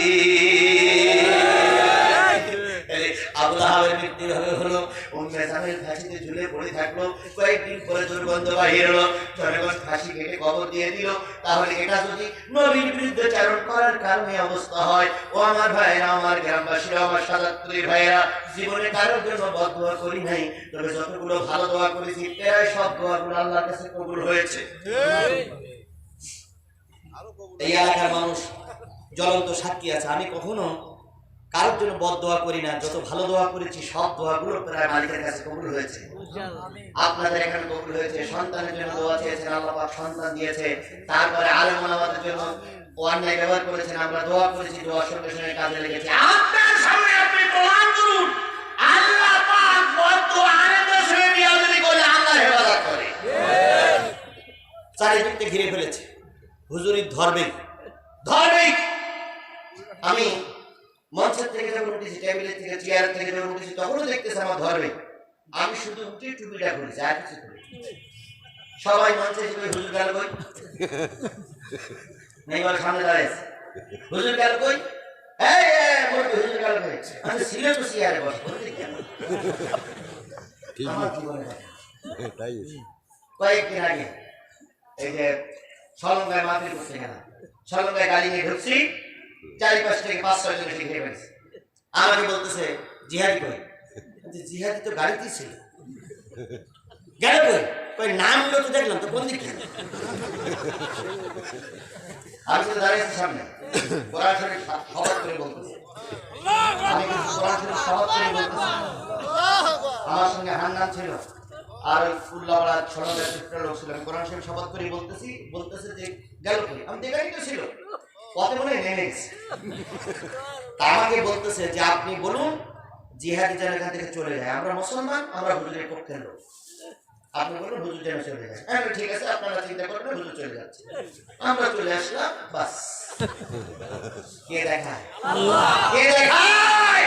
আবু লাহাবের মৃত্যু হলো, উম্মে জামিল ফাঁসিতে ঝুলে পড়ে থাকলো। কয়েকদিন পরে দুর্গন্ধ বাহির হলো, জনগণ ফাঁসি কেটে কবর দিয়ে দিল। তাহলে এটা যদি নবীর বিরুদ্ধে চারণ করার কারণে অবস্থা হয়, ও আমার ভাইয়েরা, আমার গ্রামবাসীরা, আমার সাদাতপুরের ভাইয়েরা, জীবনে কারোর জন্য বদদোয়া করি নাই, তবে যতগুলো ভালো দোয়া করেছি প্রায় সব দোয়াগুলো আল্লাহর কাছে কবুল হয়েছে। এই এলাকার মানুষ জ্বলন্ত সাক্ষী আছে, আমি কখনো কারোর জন্য বদদোয়া করি না, যত ভালো দোয়া করেছি সব দোয়াগুলো প্রায় মালিকের কাছে কবুল হয়েছে। আপনাদের এখানে কবুল হয়েছে। সন্তানের জন্য দোয়া চেয়েছেন, আল্লাহ পাক সন্তান দিয়েছে। তারপরে আলেম ওলামাদের জন্য অন্যায় ব্যবহার করেছেন, আমরা দোয়া করেছি, দোয়ার সঙ্গে সঙ্গে কাজে লেগেছে। আপনার সামনে আপনি প্রমাণ করুন, আল্লাহ পাক বদদোয়া আলেমদের সঙ্গে বিয়াদবি করলে আল্লাহ হেফাজত করে। চারিদিকটা ঘিরে ফেলেছে, হুজুরি ধর্মেই ধর্মেই। আমি মঞ্চের থেকে যখন উঠেছি, টেবিলের থেকে, চেয়ার থেকে যখন উঠেছি, তখনও দেখতেছি আমার ধর্মে। আমি শুধু উঠে টুপিটা করেছি, আর কিছু করি। সবাই মঞ্চে এসে হুজুর গেল কই, নেই বলে সামনে দাঁড়িয়েছে, হুজুর গেল কই, হুজুর গেল কই। আমি ছিল তো চেয়ারে বসে কেন আমার জীবনে কয়েকদিন আগে এই যে সলঙ্গায় মাতৃ করছে, কেন সলঙ্গায় গাড়ি নিয়ে ঢুকছি, চারিপাশ থেকে 5-6 জন এসে ঘিরে ফেলেছে। আমাকে বলতেছে জিহাদি কই, জিহাদি তো গাড়িতেই ছিল, গেল কই, কই নামগুলো তো দেখলাম, তো কোন দিক থেকে? আমি তো দাঁড়িয়েছি সামনে, কোরআন শরীফ শপথ করে বলতেছি, আমি কোরআন শরীফ শপথ করে বলতেছি। আমার সঙ্গে হান্নান ছিল, আর ওই ফুল্লাওয়ালা সলঙ্গার চিত্র লোক ছিল। আমি কোরআন শরীফ শপথ করে বলতেছে যে গেল কই, আমি দেখাই তো ছিল, পথে মনে হয় নেমে গেছে। আমাকে বলতেছে যে আপনি বলুন জিহাদি যেন এখান থেকে চলে যায়, আমরা মুসলমান, আমরা হুজুরের পক্ষের লোক, আপনি বলুন হুজুর যেন চলে যায়। হ্যাঁ ঠিক আছে, আপনারা চিন্তা করবেন, হুজুর চলে যাচ্ছে। আমরা চলে আসলাম, বাস। কে দেখায়? কে দেখায়?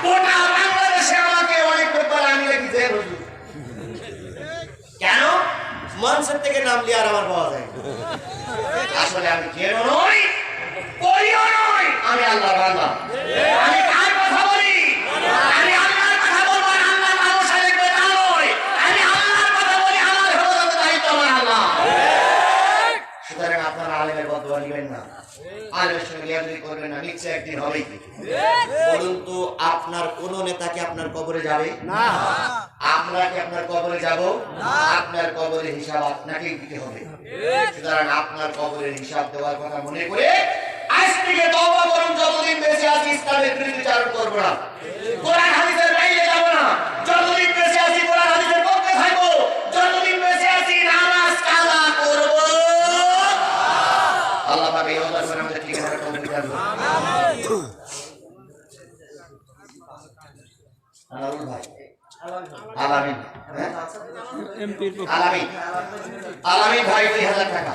গোটা বাংলাদেশে আমাকে অনেক ব্যাপার আমি নাকি যে হুজুর। কেন মঞ্চের থেকে নামলে আর আমার পাওয়া যায় না। আসলে আমি কেন নই, করিও নয়, আমি আল্লাহর বান্দা। আমি কার কথা বলি? আমি আল্লাহর কথা বলবো, আর আল্লাহর মানুষের লিখবে তা নয়। আমি আল্লাহর কথা বলি, আমার হেফাজতের দায়িত্ব আমার আল্লাহ। সুতরাং আপনারা আলেমের বদদোয়া নিবেন না, আলেমের সঙ্গে বিয়াদবি করবেন না, নিশ্চয় একদিন হবেই। বলুন তো, আপনার কোন নেতাকে আপনার কবরে যাবে না? আমরা কি আপনার কবরে যাব না? আপনার কবরের হিসাব আপনাকেই দিতে হবে। সুতরাং আপনার কবরের হিসাব দেওয়ার কথা মনে করে আজ থেকে তওবা করুন, যতদিন বেঁচে আছি ইসলামের বিরুদ্ধে চারণ করব না, কোরআন হাদিসের বাইরে যাব না। যতদিন বেঁচে আছি কোরআন হাদিসের পক্ষে থাকবো, যতদিন বেঁচে আছি নামাজ কাজা করব। আল্লাহ পাক এই ওয়াদা করে আমাদের ঠিক করে তৌফিক দান করুন। আলামিন ভাই, আলামিন, আলামিন, আলামিন ভাই 2000 টাকা।